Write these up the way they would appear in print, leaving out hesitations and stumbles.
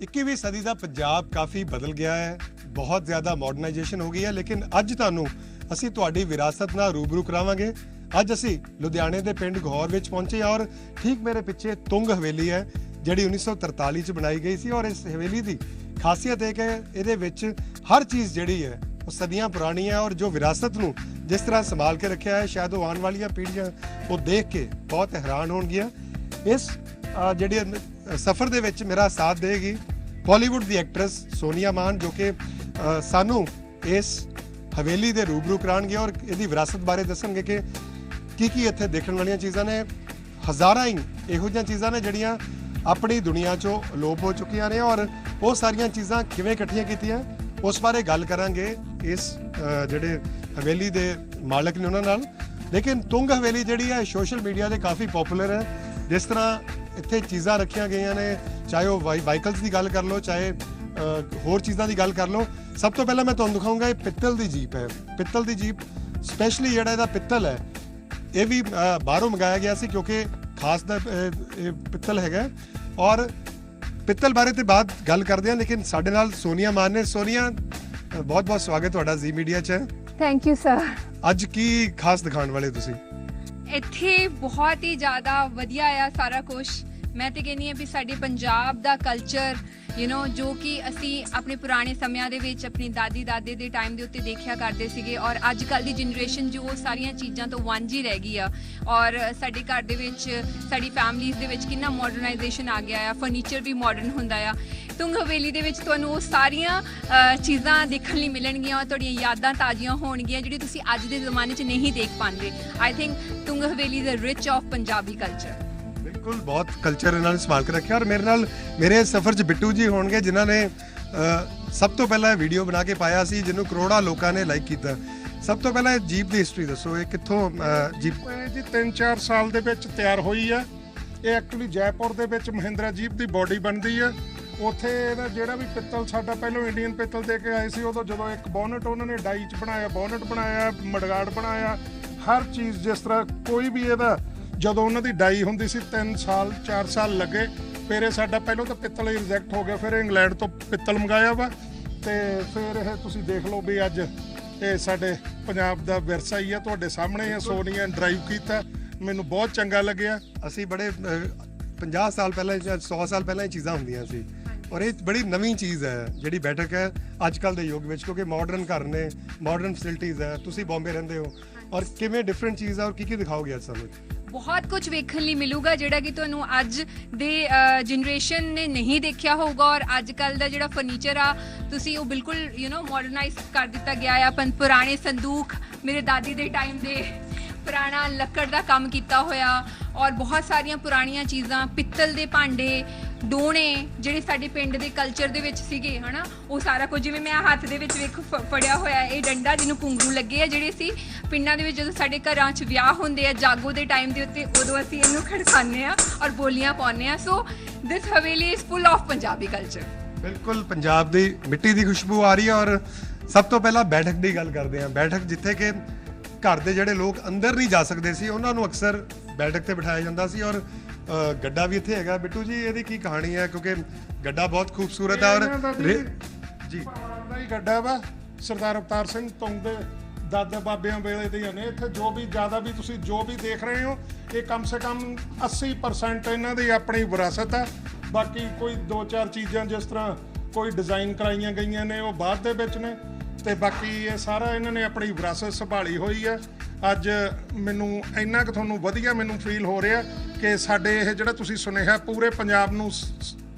21ਵੀਂ ਸਦੀ ਦਾ ਪੰਜਾਬ ਕਾਫੀ ਬਦਲ ਗਿਆ ਹੈ, ਬਹੁਤ ਜ਼ਿਆਦਾ ਮਾਡਰਨਾਈਜੇਸ਼ਨ ਹੋ ਗਈ ਹੈ, ਲੇਕਿਨ ਅੱਜ ਤੁਹਾਨੂੰ ਅਸੀਂ ਤੁਹਾਡੀ ਵਿਰਾਸਤ ਨਾਲ ਰੂਬਰੂ ਕਰਾਵਾਂਗੇ। ਅੱਜ ਅਸੀਂ ਲੁਧਿਆਣੇ ਦੇ ਪਿੰਡ ਗੌਰ ਵਿੱਚ ਪਹੁੰਚੇ ਔਰ ਠੀਕ ਮੇਰੇ ਪਿੱਛੇ ਤੁੰਗ ਹਵੇਲੀ ਹੈ ਜਿਹੜੀ 1943 ਚ ਬਣਾਈ ਗਈ ਸੀ। ਔਰ ਇਸ ਹਵੇਲੀ ਦੀ ਖਾਸੀਅਤ ਹੈ ਕਿ ਇਹਦੇ ਵਿੱਚ ਹਰ ਚੀਜ਼ ਜਿਹੜੀ ਹੈ ਉਹ ਸਦੀਆਂ ਪੁਰਾਣੀ ਹੈ ਔਰ ਜੋ ਵਿਰਾਸਤ ਨੂੰ ਜਿਸ ਤਰ੍ਹਾਂ ਸੰਭਾਲ ਕੇ ਰੱਖਿਆ ਹੈ, ਸ਼ਾਇਦ ਉਹ ਆਉਣ ਵਾਲੀਆਂ ਪੀੜ੍ਹੀਆਂ ਉਹ ਦੇਖ ਕੇ ਬਹੁਤ ਹੈਰਾਨ ਹੋਣਗੀਆਂ। ਇਸ ਜਿਹੜੇ ਸਫ਼ਰ ਦੇ ਵਿੱਚ ਮੇਰਾ ਸਾਥ ਦੇਗੀ ਬਾਲੀਵੁੱਡ ਦੀ ਐਕਟਰੈਸ ਸੋਨੀਆ ਮਾਨ, ਜੋ ਕਿ ਸਾਨੂੰ ਇਸ ਹਵੇਲੀ ਦੇ ਰੂਬਰੂ ਕਰਾਉਣਗੇ ਔਰ ਇਹਦੀ ਵਿਰਾਸਤ ਬਾਰੇ ਦੱਸਣਗੇ ਕਿ ਕੀ ਇੱਥੇ ਦੇਖਣ ਵਾਲੀਆਂ ਚੀਜ਼ਾਂ ਨੇ। ਹਜ਼ਾਰਾਂ ਹੀ ਇਹੋ ਜਿਹੀਆਂ ਚੀਜ਼ਾਂ ਨੇ ਜਿਹੜੀਆਂ ਆਪਣੀ ਦੁਨੀਆ 'ਚੋਂ ਅਲੋਪ ਹੋ ਚੁੱਕੀਆਂ ਨੇ ਔਰ ਉਹ ਸਾਰੀਆਂ ਚੀਜ਼ਾਂ ਕਿਵੇਂ ਇਕੱਠੀਆਂ ਕੀਤੀਆਂ ਉਸ ਬਾਰੇ ਗੱਲ ਕਰਾਂਗੇ ਇਸ ਜਿਹੜੇ ਹਵੇਲੀ ਦੇ ਮਾਲਕ ਨੇ ਉਹਨਾਂ ਨਾਲ। ਲੇਕਿਨ ਤੁੰਗ ਹਵੇਲੀ ਜਿਹੜੀ ਹੈ ਸੋਸ਼ਲ ਮੀਡੀਆ 'ਤੇ ਕਾਫੀ ਪਪੂਲਰ ਹੈ। ਜਿਸ ਤਰ੍ਹਾਂ ਇੱਥੇ ਚੀਜ਼ਾਂ ਰੱਖੀਆਂ ਗਈਆਂ ਨੇ, ਚਾਹੇ ਉਹ ਵਾਹੀਕਲਸ ਦੀ ਗੱਲ ਕਰ ਲਓ, ਚਾਹੇ ਹੋਰ ਚੀਜ਼ਾਂ ਦੀ ਗੱਲ ਕਰ ਲਓ। ਸਭ ਤੋਂ ਪਹਿਲਾਂ ਮੈਂ ਤੁਹਾਨੂੰ ਦਿਖਾਊਂਗਾ ਇਹ ਪਿੱਤਲ ਦੀ ਜੀਪ ਹੈ। ਪਿੱਤਲ ਦੀ ਜੀਪ ਸਪੈਸ਼ਲੀ ਜਿਹੜਾ ਇਹਦਾ ਪਿੱਤਲ ਹੈ ਇਹ ਵੀ ਬਾਹਰੋਂ ਮੰਗਾਇਆ ਗਿਆ ਸੀ ਕਿਉਂਕਿ ਖਾਸ ਦਾ ਇਹ ਪਿੱਤਲ ਹੈਗਾ। ਔਰ ਪਿੱਤਲ ਬਾਰੇ ਤੇ ਬਾਅਦ ਗੱਲ ਕਰਦੇ ਹਾਂ, ਲੇਕਿਨ ਸਾਡੇ ਨਾਲ ਸੋਨੀਆ ਮਾਨ ਨੇ। ਸੋਨੀਆ, ਬਹੁਤ ਬਹੁਤ ਸਵਾਗਤ ਤੁਹਾਡਾ ਜ਼ੀ ਮੀਡੀਆ 'ਚ। Thank you sir. ਅੱਜ ਕੀ ਖਾਸ ਦਿਖਾਉਣ ਵਾਲੇ ਤੁਸੀਂ? ਇੱਥੇ ਬਹੁਤ ਹੀ ਜ਼ਿਆਦਾ ਵਧੀਆ ਆ ਸਾਰਾ ਕੁਝ। ਮੈਂ ਤੇ ਕਹਿੰਦੀ ਹਾਂ ਵੀ ਸਾਡੇ ਪੰਜਾਬ ਦਾ ਕਲਚਰ ਜੋ ਕਿ ਅਸੀਂ ਆਪਣੇ ਪੁਰਾਣੇ ਸਮਿਆਂ ਦੇ ਵਿੱਚ ਆਪਣੀ ਦਾਦੀ ਦਾਦੇ ਦੇ ਟਾਈਮ ਦੇ ਉੱਤੇ ਦੇਖਿਆ ਕਰਦੇ ਸੀਗੇ ਔਰ ਅੱਜ ਕੱਲ੍ਹ ਦੀ ਜਨਰੇਸ਼ਨ ਜੋ ਉਹ ਸਾਰੀਆਂ ਚੀਜ਼ਾਂ ਤੋਂ ਵਾਂਝੀ ਰਹਿ ਗਈ ਆ। ਔਰ ਸਾਡੇ ਘਰ ਦੇ ਵਿੱਚ ਸਾਡੀ ਫੈਮਲੀਜ਼ ਦੇ ਵਿੱਚ ਕਿੰਨਾ ਮਾਡਰਨਾਈਜੇਸ਼ਨ ਆ ਗਿਆ ਆ, ਫਰਨੀਚਰ ਵੀ ਮਾਡਰਨ ਹੁੰਦਾ ਆ। ਤੁੰਗ ਹਵੇਲੀ ਦੇ ਵਿੱਚ ਤੁਹਾਨੂੰ ਉਹ ਸਾਰੀਆਂ ਚੀਜ਼ਾਂ ਦੇਖਣ ਲਈ ਮਿਲਣਗੀਆਂ ਔਰ ਤੁਹਾਡੀਆਂ ਯਾਦਾਂ ਤਾਜ਼ੀਆਂ ਹੋਣਗੀਆਂ ਜਿਹੜੀ ਤੁਸੀਂ ਅੱਜ ਦੇ ਜ਼ਮਾਨੇ 'ਚ ਨਹੀਂ ਦੇਖ ਪਾਉਂਦੇ। ਆਈ think Tung Haveli is a rich of Punjabi culture. ਬਿਲਕੁਲ, ਬਹੁਤ ਕਲਚਰ ਇਹਨਾਂ ਨੇ ਸੰਭਾਲ ਕੇ ਰੱਖਿਆ। ਔਰ ਮੇਰੇ ਨਾਲ ਮੇਰੇ ਸਫ਼ਰ 'ਚ ਬਿੱਟੂ ਜੀ ਹੋਣਗੇ ਜਿਨ੍ਹਾਂ ਨੇ ਸਭ ਤੋਂ ਪਹਿਲਾਂ ਵੀਡੀਓ ਬਣਾ ਕੇ ਪਾਇਆ ਸੀ ਜਿਹਨੂੰ ਕਰੋੜਾਂ ਲੋਕਾਂ ਨੇ ਲਾਈਕ ਕੀਤਾ। ਸਭ ਤੋਂ ਪਹਿਲਾਂ ਇਹ ਜੀਪ ਦੀ ਹਿਸਟਰੀ ਦੱਸੋ, ਇਹ ਕਿੱਥੋਂ ਜੀਪ? ਜੀ 3-4 ਸਾਲ ਦੇ ਵਿੱਚ ਤਿਆਰ ਹੋਈ ਆ। ਇਹ ਐਕਚੁਅਲੀ ਜੈਪੁਰ ਦੇ ਵਿੱਚ ਮਹਿੰਦਰਾ ਜੀਪ ਦੀ ਬਾਡੀ ਬਣਦੀ ਆ। ਉੱਥੇ ਇਹਦਾ ਜਿਹੜਾ ਵੀ ਪਿੱਤਲ ਸਾਡਾ ਪਹਿਲਾਂ ਇੰਡੀਅਨ ਪਿੱਤਲ ਦੇ ਕੇ ਆਏ ਸੀ, ਉਦੋਂ ਜਦੋਂ ਇੱਕ ਬੋਨਟ ਉਹਨਾਂ ਨੇ ਡਾਈ 'ਚ ਬਣਾਇਆ, ਬੋਨਟ ਬਣਾਇਆ, ਮਡਗਾਰਡ ਬਣਾਇਆ, ਹਰ ਚੀਜ਼ ਜਿਸ ਤਰ੍ਹਾਂ ਕੋਈ ਵੀ ਇਹਦਾ ਜਦੋਂ ਉਹਨਾਂ ਦੀ ਡਾਈ ਹੁੰਦੀ ਸੀ 3-4 ਸਾਲ ਲੱਗੇ। ਫਿਰ ਇਹ ਸਾਡਾ ਪਹਿਲਾਂ ਤਾਂ ਪਿੱਤਲ ਹੀ ਰਿਜੈਕਟ ਹੋ ਗਿਆ, ਫਿਰ ਇੰਗਲੈਂਡ ਤੋਂ ਪਿੱਤਲ ਮੰਗਾਇਆ ਵਾ ਤੇ ਫਿਰ ਇਹ ਤੁਸੀਂ ਦੇਖ ਲਓ ਵੀ ਅੱਜ ਇਹ ਸਾਡੇ ਪੰਜਾਬ ਦਾ ਵਿਰਸਾ ਹੀ ਆ। ਤੁਹਾਡੇ ਸਾਹਮਣੇ ਆ, ਸੋਨੀਆ ਡਰਾਈਵ ਕੀਤਾ, ਮੈਨੂੰ ਬਹੁਤ ਚੰਗਾ ਲੱਗਿਆ। ਅਸੀਂ ਬੜੇ 50 ਸਾਲ ਪਹਿਲਾਂ ਜਾਂ 100 ਸਾਲ ਪਹਿਲਾਂ ਇਹ ਚੀਜ਼ਾਂ ਹੁੰਦੀਆਂ ਸੀ ਔਰ ਇਹ ਬੜੀ ਨਵੀਂ ਚੀਜ਼ ਹੈ ਜਿਹੜੀ ਬੈਠਕ ਹੈ ਅੱਜ ਕੱਲ੍ਹ ਦੇ ਯੁੱਗ ਵਿੱਚ, ਕਿਉਂਕਿ ਮਾਡਰਨ ਘਰ ਨੇ, ਮਾਡਰਨ ਫੈਸਿਲਿਟੀਜ਼ ਹੈ। ਤੁਸੀਂ ਬੰਬੇ ਰਹਿੰਦੇ ਹੋ ਔਰ ਕਿਵੇਂ ਡਿਫਰੈਂਟ ਚੀਜ਼ ਹੈ ਔਰ ਕੀ ਦਿਖਾਓਗੇ ਅੱਜ ਸਾਨੂੰ? ਬਹੁਤ ਕੁਝ ਵੇਖਣ ਲਈ ਮਿਲੂਗਾ ਜਿਹੜਾ ਕਿ ਤੁਹਾਨੂੰ ਅੱਜ ਦੇ ਜਨਰੇਸ਼ਨ ਨੇ ਨਹੀਂ ਦੇਖਿਆ ਹੋਊਗਾ। ਔਰ ਅੱਜ ਕੱਲ ਦਾ ਜਿਹੜਾ ਫਰਨੀਚਰ ਆ ਤੁਸੀਂ ਉਹ ਬਿਲਕੁਲ ਮਾਡਰਨਾਈਜ਼ ਕਰ ਦਿੱਤਾ ਗਿਆ ਆ। ਪੁਰਾਣੇ ਸੰਦੂਕ, ਮੇਰੇ ਦਾਦੀ ਦੇ ਟਾਈਮ ਦੇ ਪੁਰਾਣਾ ਲੱਕੜ ਦਾ ਕੰਮ ਕੀਤਾ ਹੋਇਆ ਔਰ ਬਹੁਤ ਸਾਰੀਆਂ ਪੁਰਾਣੀਆਂ ਚੀਜ਼ਾਂ, ਪਿੱਤਲ ਦੇ ਭਾਂਡੇ, ਡੋਣੇ ਜਿਹੜੇ ਸਾਡੇ ਪਿੰਡ ਦੇ ਕਲਚਰ ਦੇ ਵਿੱਚ ਸੀਗੇ, ਹਨਾ, ਉਹ ਸਾਰਾ ਕੁਝ। ਜਿਵੇਂ ਮੈਂ ਹੱਥ ਦੇ ਵਿੱਚ ਵੇਖ ਫੜਿਆ ਹੋਇਆ ਇਹ ਡੰਡਾ ਜਿਹਨੂੰ ਘੁੰਗਰੂ ਲੱਗੇ ਆ, ਜਿਹੜੇ ਸੀ ਪਿੰਡਾਂ ਦੇ ਵਿੱਚ ਜਦੋਂ ਸਾਡੇ ਘਰਾਂ 'ਚ ਵਿਆਹ ਹੁੰਦੇ ਆ ਜਾਗੋ ਦੇ ਟਾਈਮ ਦੇ ਉੱਤੇ, ਉਦੋਂ ਅਸੀਂ ਇਹਨੂੰ ਖੜਕਾਉਂਦੇ ਆ ਔਰ ਬੋਲੀਆਂ ਪਾਉਂਦੇ ਆ। ਸੋ ਦਿਸ ਹਵੇਲੀ is full of Punjabi culture. ਬਿਲਕੁਲ, ਪੰਜਾਬ ਦੀ ਮਿੱਟੀ ਦੀ ਖੁਸ਼ਬੂ ਆ ਰਹੀ ਹੈ। ਔਰ ਸਭ ਤੋਂ ਪਹਿਲਾਂ ਬੈਠਕ ਦੀ ਗੱਲ ਕਰਦੇ ਹਾਂ। ਬੈਠਕ ਜਿੱਥੇ ਕਿ ਘਰ ਦੇ ਜਿਹੜੇ ਲੋਕ ਅੰਦਰ ਨਹੀਂ ਜਾ ਸਕਦੇ ਸੀ ਉਹਨਾਂ ਨੂੰ ਅਕਸਰ ਬੈਠਕ ਤੇ ਬਿਠਾਇਆ ਜਾਂਦਾ ਸੀ। ਔਰ ਗੱਡਾ ਵੀ ਇੱਥੇ ਹੈਗਾ। ਬਿੱਟੂ ਜੀ, ਇਹਦੀ ਕੀ ਕਹਾਣੀ ਹੈ? ਕਿਉਂਕਿ ਗੱਡਾ ਬਹੁਤ ਖੂਬਸੂਰਤ ਹੈ। ਔਰ ਜੀ ਦਾ ਹੀ ਗੱਡਾ ਵਾ, ਸਰਦਾਰ ਅਵਤਾਰ ਸਿੰਘ ਤੁੰਗ ਦੇ ਦਾਦਾ ਬਾਬਿਆਂ ਵੇਲੇ ਦੇ ਨੇ। ਇੱਥੇ ਜੋ ਵੀ ਜ਼ਿਆਦਾ ਵੀ ਤੁਸੀਂ ਜੋ ਵੀ ਦੇਖ ਰਹੇ ਹੋ ਇਹ ਕਮ ਸੇ ਕਮ 80% ਇਹਨਾਂ ਦੀ ਆਪਣੀ ਵਿਰਾਸਤ ਆ। ਬਾਕੀ ਕੋਈ 2-4 ਚੀਜ਼ਾਂ ਜਿਸ ਤਰ੍ਹਾਂ ਕੋਈ ਡਿਜ਼ਾਈਨ ਕਰਾਈਆਂ ਗਈਆਂ ਨੇ ਉਹ ਬਾਅਦ ਦੇ ਵਿੱਚ ਨੇ ਤੇ ਬਾਕੀ ਇਹ ਸਾਰਾ ਇਹਨਾਂ ਨੇ ਆਪਣੀ ਵਿਰਾਸਤ ਸੰਭਾਲੀ ਹੋਈ ਆ। ਅੱਜ ਮੈਨੂੰ ਇੰਨਾ ਕੁ ਤੁਹਾਨੂੰ ਵਧੀਆ ਮੈਨੂੰ ਫੀਲ ਹੋ ਰਿਹਾ ਕਿ ਸਾਡੇ ਇਹ ਜਿਹੜਾ ਤੁਸੀਂ ਸੁਨੇਹਾ ਪੂਰੇ ਪੰਜਾਬ ਨੂੰ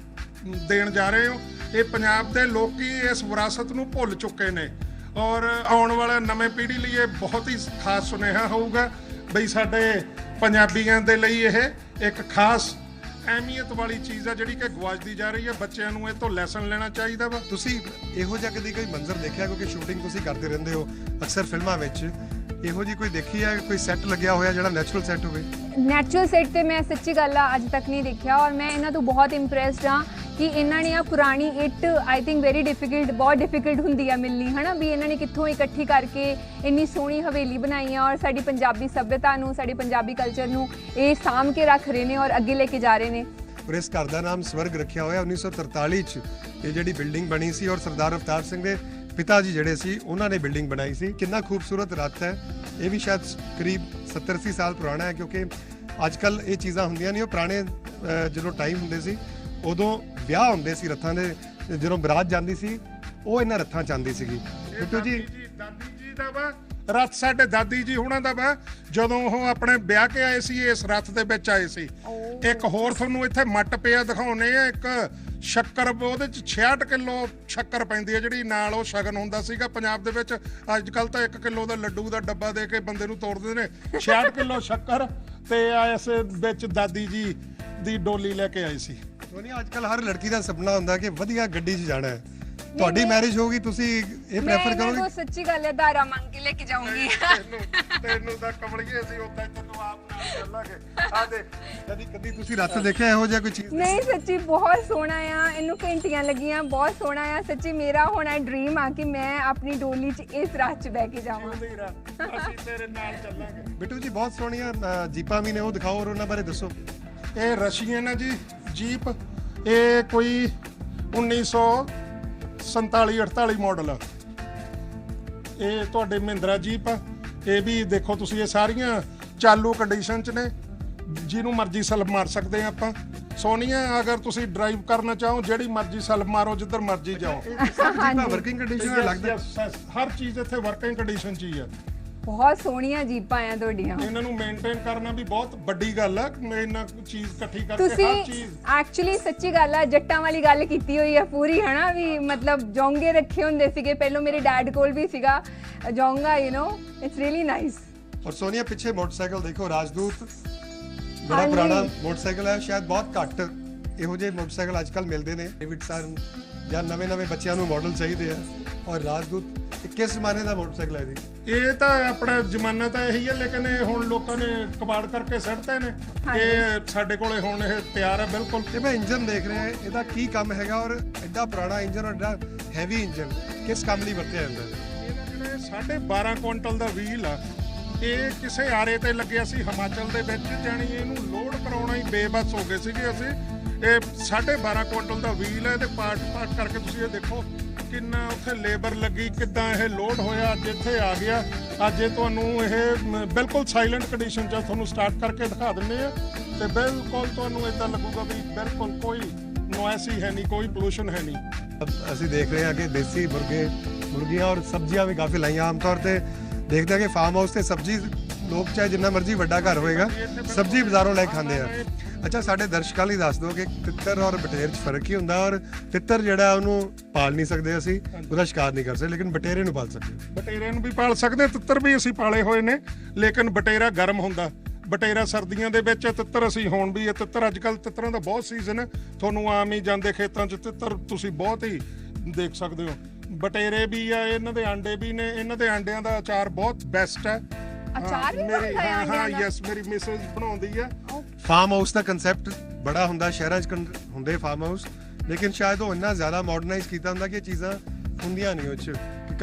ਦੇਣ ਜਾ ਰਹੇ ਹੋ, ਇਹ ਪੰਜਾਬ ਦੇ ਲੋਕੀ ਇਸ ਵਿਰਾਸਤ ਨੂੰ ਭੁੱਲ ਚੁੱਕੇ ਨੇ ਔਰ ਆਉਣ ਵਾਲਾ ਨਵੇਂ ਪੀੜ੍ਹੀ ਲਈ ਇਹ ਬਹੁਤ ਹੀ ਖਾਸ ਸੁਨੇਹਾ ਹੋਊਗਾ ਬਈ ਸਾਡੇ ਪੰਜਾਬੀਆਂ ਦੇ ਲਈ ਇਹ ਇੱਕ ਖਾਸ ਅਹਿਮੀਅਤ ਵਾਲੀ ਚੀਜ਼ ਆ ਜਿਹੜੀ ਕਿ ਗਵਾਚਦੀ ਜਾ ਰਹੀ ਹੈ। ਬੱਚਿਆਂ ਨੂੰ ਇਹ ਤੋਂ ਲੈਸਨ ਲੈਣਾ ਚਾਹੀਦਾ ਵਾ। ਤੁਸੀਂ ਇਹੋ ਜਿਹਾ ਕਦੀ ਕੋਈ ਮੰਜ਼ਰ ਦੇਖਿਆ? ਕਿਉਂਕਿ ਸ਼ੂਟਿੰਗ ਤੁਸੀਂ ਕਰਦੇ ਰਹਿੰਦੇ ਹੋ ਅਕਸਰ ਫਿਲਮਾਂ ਵਿੱਚ, ਇਹੋ ਜੀ ਕੋਈ ਦੇਖੀ ਹੈ ਕੋਈ ਸੈੱਟ ਲੱਗਿਆ ਹੋਇਆ ਜਿਹੜਾ ਨੈਚੁਰਲ ਸੈੱਟ ਹੋਵੇ? ਨੈਚੁਰਲ ਸੈੱਟ ਤੇ ਮੈਂ ਸੱਚੀ ਗੱਲ ਆ ਅੱਜ ਤੱਕ ਨਹੀਂ ਦੇਖਿਆ ਔਰ ਮੈਂ ਇਹਨਾਂ ਤੋਂ ਬਹੁਤ ਇੰਪ੍ਰੈਸਡ ਹਾਂ ਕਿ ਇਹਨਾਂ ਨੇ ਆ ਪੁਰਾਣੀ ਇੱਟ ਆਈ ਥਿੰਕ ਵੈਰੀ ਡਿਫਿਕਲਟ, ਬਹੁਤ ਡਿਫਿਕਲਟ ਹੁੰਦੀ ਆ ਮਿਲਣੀ, ਹਨਾ, ਵੀ ਇਹਨਾਂ ਨੇ ਕਿੱਥੋਂ ਇਕੱਠੀ ਕਰਕੇ ਇੰਨੀ ਸੋਹਣੀ ਹਵੇਲੀ ਬਣਾਈ ਆ ਔਰ ਸਾਡੀ ਪੰਜਾਬੀ ਸੱਭਿਅਤਾ ਨੂੰ, ਸਾਡੀ ਪੰਜਾਬੀ ਕਲਚਰ ਨੂੰ ਇਹ ਸਾਂਭ ਕੇ ਰੱਖ ਰਹੇ ਨੇ ਔਰ ਅੱਗੇ ਲੈ ਕੇ ਜਾ ਰਹੇ ਨੇ। ਔਰ ਇਸ ਘਰ ਦਾ ਨਾਮ ਸਵਰਗ ਰੱਖਿਆ ਹੋਇਆ। 1943 ਚ ਇਹ ਜਿਹੜੀ ਬਿਲਡਿੰਗ ਬਣੀ ਸੀ ਔਰ ਸਰਦਾਰ ਅਵਤਾਰ ਸਿੰਘ ਦੇ ਪਿਤਾ ਜੀ ਜਿਹੜੇ ਸੀ ਉਹਨਾਂ ਨੇ ਬਿਲਡਿੰਗ ਬਣਾਈ ਸੀ। ਕਿੰਨਾ ਖੂਬਸੂਰਤ ਰੱਥ ਹੈ। ਇਹ ਵੀ ਸ਼ਾਇਦ ਕਰੀਬ 70-80 ਸਾਲ ਪੁਰਾਣਾ ਹੈ, ਕਿਉਂਕਿ ਅੱਜ ਕੱਲ ਇਹ ਚੀਜ਼ਾਂ ਹੁੰਦੀਆਂ ਨਹੀਂ। ਉਹ ਪੁਰਾਣੇ ਜਦੋਂ ਟਾਈਮ ਹੁੰਦੇ ਸੀ ਉਦੋਂ ਵਿਆਹ ਹੁੰਦੇ ਸੀ ਰੱਥਾਂ ਦੇ, ਜਦੋਂ ਬਰਾਤ ਜਾਂਦੀ ਸੀ ਉਹ ਇਹਨਾਂ ਰੱਥਾਂ ਚ ਆਉਂਦੀ ਸੀਗੀ। ਬਿੱਟੂ ਜੀ, ਦਾਦੀ ਜੀ ਦਾ ਵਾ ਰੱਥ, ਸਾਡੇ ਦਾਦੀ ਜੀ ਹੁਣਾਂ ਦਾ ਵਾ, ਜਦੋਂ ਉਹ ਆਪਣੇ ਵਿਆਹ ਕੇ ਆਏ ਸੀ ਇਸ ਰੱਥ ਦੇ ਵਿੱਚ ਆਏ ਸੀ। ਇੱਕ ਹੋਰ ਤੁਹਾਨੂੰ ਇੱਥੇ ਮੱਟ ਪਿਆ ਦਿਖਾਉਣੇ ਆ, ਇੱਕ ਸ਼ੱਕਰ, ਉਹਦੇ ਚ 66 ਕਿਲੋ ਸ਼ੱਕਰ ਪੈਂਦੀ ਹੈ, ਜਿਹੜੀ ਨਾਲ ਉਹ ਸ਼ਗਨ ਹੁੰਦਾ ਸੀਗਾ ਪੰਜਾਬ ਦੇ ਵਿੱਚ। ਅੱਜ ਕੱਲ ਤਾਂ 1 ਕਿਲੋ ਦਾ ਲੱਡੂ ਦਾ ਡੱਬਾ ਦੇ ਕੇ ਬੰਦੇ ਨੂੰ ਤੋੜਦੇ ਨੇ। 66 ਕਿਲੋ ਸ਼ੱਕਰ ਤੇ ਇਸ ਵਿੱਚ ਦਾਦੀ ਜੀ ਦੀ ਡੋਲੀ ਲੈ ਕੇ ਆਈ ਸੀ। ਸੋਨੀਆ, ਅੱਜ ਕੱਲ ਹਰ ਲੜਕੀ ਦਾ ਸੁਪਨਾ ਹੁੰਦਾ ਕਿ ਵਧੀਆ ਗੱਡੀ 'ਚ ਜਾਣਾ ਹੈ। ਤੁਹਾਡੀ ਮੈਰਿਜ ਹੋਊਗੀ, ਤੁਸੀਂ ਇਹ ਪ੍ਰੈਫਰ ਕਰੋਗੇ? ਮੈਂ ਸੱਚੀ ਗੱਲ ਹੈ, ਧਾਰਾ ਮੰਗ ਕੇ ਲੈ ਕੇ ਜਾਊਂਗੀ। ਤੈਨੂੰ ਤਾਂ ਕਮਲੀਏ ਸੀ, ਉਦਾਂ ਤੈਨੂੰ ਆਪ ਨਾਲ ਚੱਲਾਂਗੇ। ਆ ਦੇ ਕਦੀ ਤੁਸੀਂ ਰੱਥ ਦੇਖਿਆ ਇਹੋ ਜਿਹਾ ਕੋਈ ਚੀਜ਼? ਨਹੀਂ, ਸੱਚੀ ਬਹੁਤ ਸੋਹਣਾ ਆ, ਇਹਨੂੰ ਘੰਟੀਆਂ ਲੱਗੀਆਂ, ਬਹੁਤ ਸੋਹਣਾ ਆ। ਸੱਚੀ ਮੇਰਾ ਹੋਣਾ ਡ੍ਰੀਮ ਆ ਕਿ ਮੈਂ ਆਪਣੀ ਡੋਲੀ 'ਚ ਇਸ ਰਾਤ 'ਚ ਬਹਿ ਕੇ ਜਾਵਾਂ। ਅਸੀਂ ਤੇਰੇ ਨਾਲ ਚੱਲਾਂਗੇ। ਬਿੱਟੂ ਜੀ, ਬਹੁਤ ਸੋਹਣੀਆਂ ਜੀਪਾਂ ਵੀ ਨੇ, ਉਹ ਦਿਖਾਓ ਔਰ ਉਹਨਾਂ ਬਾਰੇ ਦੱਸੋ। ਇਹ ਰਸ਼ੀਅਨ ਹੈ ਜੀ ਜੀਪ। ਇਹ ਕੋਈ 1947-48 ਮਾਡਲ ਆ। ਇਹ ਤੁਹਾਡੇ ਮਹਿੰਦਰਾ ਜੀਪ ਆ। ਇਹ ਵੀ ਦੇਖੋ ਤੁਸੀਂ, ਇਹ ਸਾਰੀਆਂ ਚਾਲੂ ਕੰਡੀਸ਼ਨ 'ਚ ਨੇ, ਜਿਹਨੂੰ ਮਰਜ਼ੀ ਸਲਪ ਮਾਰ ਸਕਦੇ ਆ ਆਪਾਂ। ਸੋਨੀਆ, ਅਗਰ ਤੁਸੀਂ ਡਰਾਈਵ ਕਰਨਾ ਚਾਹੋ ਜਿਹੜੀ ਮਰਜ਼ੀ ਸਲਪ ਮਾਰੋ, ਜਿੱਧਰ ਮਰਜ਼ੀ ਜਾਓ। ਜੀਪਾਂ ਵਰਕਿੰਗ ਕੰਡੀਸ਼ਨ ਵਿੱਚ ਲੱਗਦਾ? ਹਰ ਚੀਜ਼ ਇੱਥੇ ਵਰਕਿੰਗ ਕੰਡੀਸ਼ਨ 'ਚ ਹੀ ਆ। ਬਹੁਤ ਸੋਹਣੀਆਂ ਜੀਪਾਂ ਆ ਤੁਹਾਡੀਆਂ। ਇਹਨਾਂ ਨੂੰ ਮੇਨਟੇਨ ਕਰਨਾ ਵੀ ਬਹੁਤ ਵੱਡੀ ਗੱਲ ਆ। ਇਹਨਾਂ ਚੀਜ਼ ਇਕੱਠੀ ਕਰਕੇ ਤੁਸੀਂ ਹਰ ਚੀਜ਼ ਐਕਚੁਅਲੀ ਸੱਚੀ ਗੱਲ ਆ, ਜੱਟਾਂ ਵਾਲੀ ਗੱਲ ਕੀਤੀ ਹੋਈ ਆ ਪੂਰੀ, ਹਨਾ ਵੀ ਮਤਲਬ ਜੋਂਗੇ ਰੱਖੇ ਹੁੰਦੇ ਸੀਗੇ ਪਹਿਲਾਂ। ਮੇਰੇ ਡੈਡ ਕੋਲ ਵੀ ਸੀਗਾ ਜੋਂਗਾ, ਇਟਸ ਰੀਲੀ ਨਾਈਸ। ਔਰ ਸੋਨੀਆ, ਪਿੱਛੇ ਮੋਟਰਸਾਈਕਲ ਦੇਖੋ, ਰਾਜਦੂਤ, ਬੜਾ ਪੁਰਾਣਾ ਮੋਟਰਸਾਈਕਲ ਹੈ। ਸ਼ਾਇਦ ਬਹੁਤ ਘੱਟ ਇਹੋ ਜਿਹੇ ਮੋਟਰਸਾਈਕਲ ਅੱਜ ਕੱਲ ਮਿਲਦੇ ਨੇ। ਡੇਵਿਡਸਨ ਜਾਂ ਨਵੇਂ ਬੱਚਿਆਂ ਨੂੰ ਮਾਡਲ ਚਾਹੀਦੇ ਆ। ਔਰ ਰਾਜਦੂਤ ਕਿਸ ਜ਼ਮਾਨੇ ਦਾ ਮੋਟਰਸਾਈਕਲ ਹੈ ਜੀ? ਇਹ ਤਾਂ ਆਪਣਾ ਜ਼ਮਾਨਾ ਤਾਂ ਇਹੀ ਹੈ, ਲੇਕਿਨ ਇਹ ਹੁਣ ਲੋਕਾਂ ਨੇ ਕਬਾੜ ਕਰਕੇ ਸੱਟਦੇ ਨੇ। ਇਹ ਸਾਡੇ ਕੋਲੇ ਹੁਣ ਇਹ ਤਿਆਰ ਹੈ ਬਿਲਕੁਲ। ਇਹ ਮੈਂ ਇੰਜਨ ਦੇਖ ਰਿਹਾ, ਇਹਦਾ ਕੀ ਕੰਮ ਹੈਗਾ? ਔਰ ਐਡਾ ਪੁਰਾਣਾ ਇੰਜਨ ਔਰ ਐਡਾ ਹੈਵੀ ਇੰਜਨ ਕਿਸ ਕੰਮ ਲਈ ਵਰਤਿਆ ਜਾਂਦਾ ਹੈ? ਇਹਦਾ ਜਿਹੜਾ 12.5 ਕੁਇੰਟਲ ਦਾ ਵੀਲ ਆ, ਇਹ ਕਿਸੇ ਆਰੇ ਤੇ ਲੱਗਿਆ ਸੀ ਹਿਮਾਚਲ ਦੇ ਵਿੱਚ। ਜਾਣੀ ਇਹਨੂੰ ਲੋਡ ਕਰਾਉਣਾ ਹੀ ਬੇਬਸ ਹੋ ਗਏ ਸੀਗੇ ਅਸੀਂ। ਇਹ 12.5 ਕੁਇੰਟਲ ਦਾ ਵੀਲ ਹੈ। ਇਹਦੇ ਪਾਰਟ ਕਰਕੇ ਤੁਸੀਂ ਇਹ ਦੇਖੋ ਕਿੰਨਾ ਉੱਥੇ ਲੇਬਰ ਲੱਗੀ, ਕਿੱਦਾਂ ਇਹ ਲੋਡ ਹੋਇਆ, ਅੱਜ ਇੱਥੇ ਆ ਗਿਆ। ਅੱਜ ਇਹ ਤੁਹਾਨੂੰ ਇਹ ਬਿਲਕੁਲ ਸਾਇਲੈਂਟ ਕੰਡੀਸ਼ਨ 'ਚ ਤੁਹਾਨੂੰ ਸਟਾਰਟ ਕਰਕੇ ਦਿਖਾ ਦਿੰਦੇ ਆ, ਤੇ ਬਿਲਕੁਲ ਤੁਹਾਨੂੰ ਇਦਾਂ ਲੱਗੂਗਾ ਵੀ ਬਿਲਕੁਲ ਕੋਈ ਨੋਇਸ ਹੀ ਹੈ ਨਹੀਂ, ਕੋਈ ਪੋਲੂਸ਼ਨ ਹੈ ਨਹੀਂ। ਅਸੀਂ ਦੇਖ ਰਹੇ ਹਾਂ ਕਿ ਦੇਸੀ ਮੁਰਗੀਆਂ ਔਰ ਸਬਜ਼ੀਆਂ ਵੀ ਕਾਫੀ ਲਾਈਆਂ। ਆਮ ਤੌਰ ਤੇ ਦੇਖਦੇ ਹਾਂ ਕਿ ਫਾਰਮ ਹਾਊਸ ਤੇ ਸਬਜ਼ੀ ਲੋਕ ਚਾਹੇ ਜਿੰਨਾ ਮਰਜ਼ੀ ਵੱਡਾ ਘਰ ਹੋਏਗਾ, ਸਬਜ਼ੀ ਬਾਜ਼ਾਰੋਂ ਲੈ ਕੇ ਖਾਂਦੇ ਆ। ਅੱਛਾ, ਸਾਡੇ ਦਰਸ਼ਕਾਂ ਲਈ ਦੱਸ ਦਿਓ ਕਿ ਤਿੱਤਰ ਔਰ ਬਟੇਰ 'ਚ ਫਰਕ ਕੀ ਹੁੰਦਾ? ਔਰ ਤਿੱਤਰ ਜਿਹੜਾ ਉਹਨੂੰ ਪਾਲ ਨਹੀਂ ਸਕਦੇ ਅਸੀਂ, ਉਹਦਾ ਸ਼ਿਕਾਰ ਨਹੀਂ ਕਰ ਸਕਦੇ, ਲੇਕਿਨ ਬਟੇਰੇ ਨੂੰ ਪਾਲ ਸਕਦੇ। ਬਟੇਰੇ ਨੂੰ ਵੀ ਪਾਲ ਸਕਦੇ, ਤਿੱਤਰ ਵੀ ਅਸੀਂ ਪਾਲੇ ਹੋਏ ਨੇ, ਲੇਕਿਨ ਬਟੇਰਾ ਗਰਮ ਹੁੰਦਾ। ਬਟੇਰਾ ਸਰਦੀਆਂ ਦੇ ਵਿੱਚ, ਤਿੱਤਰ ਅਸੀਂ ਹੁਣ ਵੀ। ਇਹ ਤਿੱਤਰ ਅੱਜ ਕੱਲ ਤਿੱਤਰਾਂ ਦਾ ਬਹੁਤ ਸੀਜ਼ਨ ਹੈ, ਤੁਹਾਨੂੰ ਆਮ ਹੀ ਜਾਂਦੇ ਖੇਤਾਂ 'ਚ ਤਿੱਤਰ ਤੁਸੀਂ ਬਹੁਤ ਹੀ ਦੇਖ ਸਕਦੇ ਹੋ। ਬਟੇਰੇ ਵੀ ਆ, ਇਹਨਾਂ ਦੇ ਆਂਡੇ ਵੀ ਨੇ। ਇਹਨਾਂ ਦੇ ਆਂਡਿਆਂ ਦਾ ਅਚਾਰ ਬਹੁਤ ਬੈਸਟ ਹੈ। ਅਚਾਰ ਵੀ ਬਣਦਾ ਹੈ ਆਂਡਿਆਂ ਦਾ? ਯੈਸ, ਮੇਰੀ ਮਿਸੇਸ ਬਣਾਉਂਦੀ ਆ। ਫਾਰਮ ਹਾਊਸ ਦਾ ਕਨਸੈਪਟ ਬੜਾ ਹੁੰਦਾ, ਸ਼ਹਿਰਾਂ 'ਚ ਹੁੰਦੇ ਫਾਰਮ ਹਾਊਸ, ਲੇਕਿਨ ਸ਼ਾਇਦ ਉਹ ਇੰਨਾ ਜ਼ਿਆਦਾ ਮਾਡਰਨਾਈਜ਼ ਕੀਤਾ ਹੁੰਦਾ ਕਿ ਇਹ ਚੀਜ਼ਾਂ ਹੁੰਦੀਆਂ ਨਹੀਂ ਉਹ 'ਚ।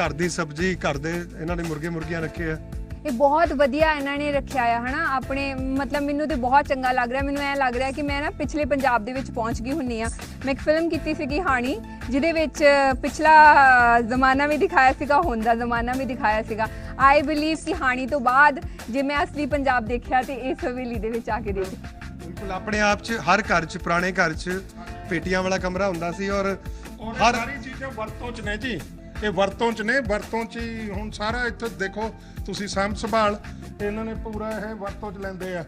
ਘਰ ਦੀ ਸਬਜ਼ੀ, ਘਰ ਦੇ ਇਹਨਾਂ ਨੇ ਮੁਰਗੀਆਂ ਰੱਖੇ ਆ। ਇਹ ਬਹੁਤ ਵਧੀਆ ਇਹਨਾਂ ਨੇ ਰੱਖਿਆ ਆ, ਹਨਾ ਆਪਣੇ। ਮਤਲਬ ਮੈਨੂੰ ਤੇ ਬਹੁਤ ਚੰਗਾ ਲੱਗ ਰਿਹਾ। ਮੈਨੂੰ ਐ ਲੱਗ ਰਿਹਾ ਕਿ ਮੈਂ ਨਾ ਪਿਛਲੇ ਪੰਜਾਬ ਦੇ ਵਿੱਚ ਪਹੁੰਚ ਗਈ ਹੁੰਨੀ ਆ। ਮੈਂ ਇੱਕ ਫਿਲਮ ਕੀਤੀ ਸੀਗੀ ਹਾਣੀ, ਜਿਹਦੇ ਵਿੱਚ ਪਿਛਲਾ ਜ਼ਮਾਨਾ ਵੀ ਦਿਖਾਇਆ ਸੀਗਾ, ਹੁਣ ਦਾ ਜ਼ਮਾਨਾ ਵੀ ਦਿਖਾਇਆ ਸੀਗਾ। ਆਈ ਬਿਲੀਵ ਕਿ ਹਾਣੀ ਤੋਂ ਬਾਅਦ ਜੇ ਮੈਂ ਅਸਲੀ ਪੰਜਾਬ ਦੇਖਿਆ ਤੇ ਇਸ ਹਵੇਲੀ ਦੇ ਵਿੱਚ ਆ ਕੇ ਦੇਖਿਆ। ਬਿਲਕੁਲ, ਆਪਣੇ ਆਪ 'ਚ ਹਰ ਘਰ 'ਚ, ਪੁਰਾਣੇ ਘਰ 'ਚ ਪੇਟੀਆਂ ਵਾਲਾ ਕਮਰਾ ਹੁੰਦਾ ਸੀ। ਔਰ ਹਰ ਸਾਰੀ ਚੀਜ਼ਾਂ ਵਰਤੋਂ 'ਚ ਨੇ ਜੀ। ਇਹ ਵਰਤੋਂ 'ਚ ਨੇ, ਵਰਤੋਂ 'ਚ ਹੀ ਹੁਣ ਸਾਰਾ ਇੱਥੇ ਦੇਖੋ ਤੁਸੀਂ ਸਾਂਭ ਸੰਭਾਲ ਇਹਨਾਂ ਨੇ ਪੂਰਾ ਇਹ ਵਰਤੋਂ 'ਚ ਲੈਂਦੇ ਆ।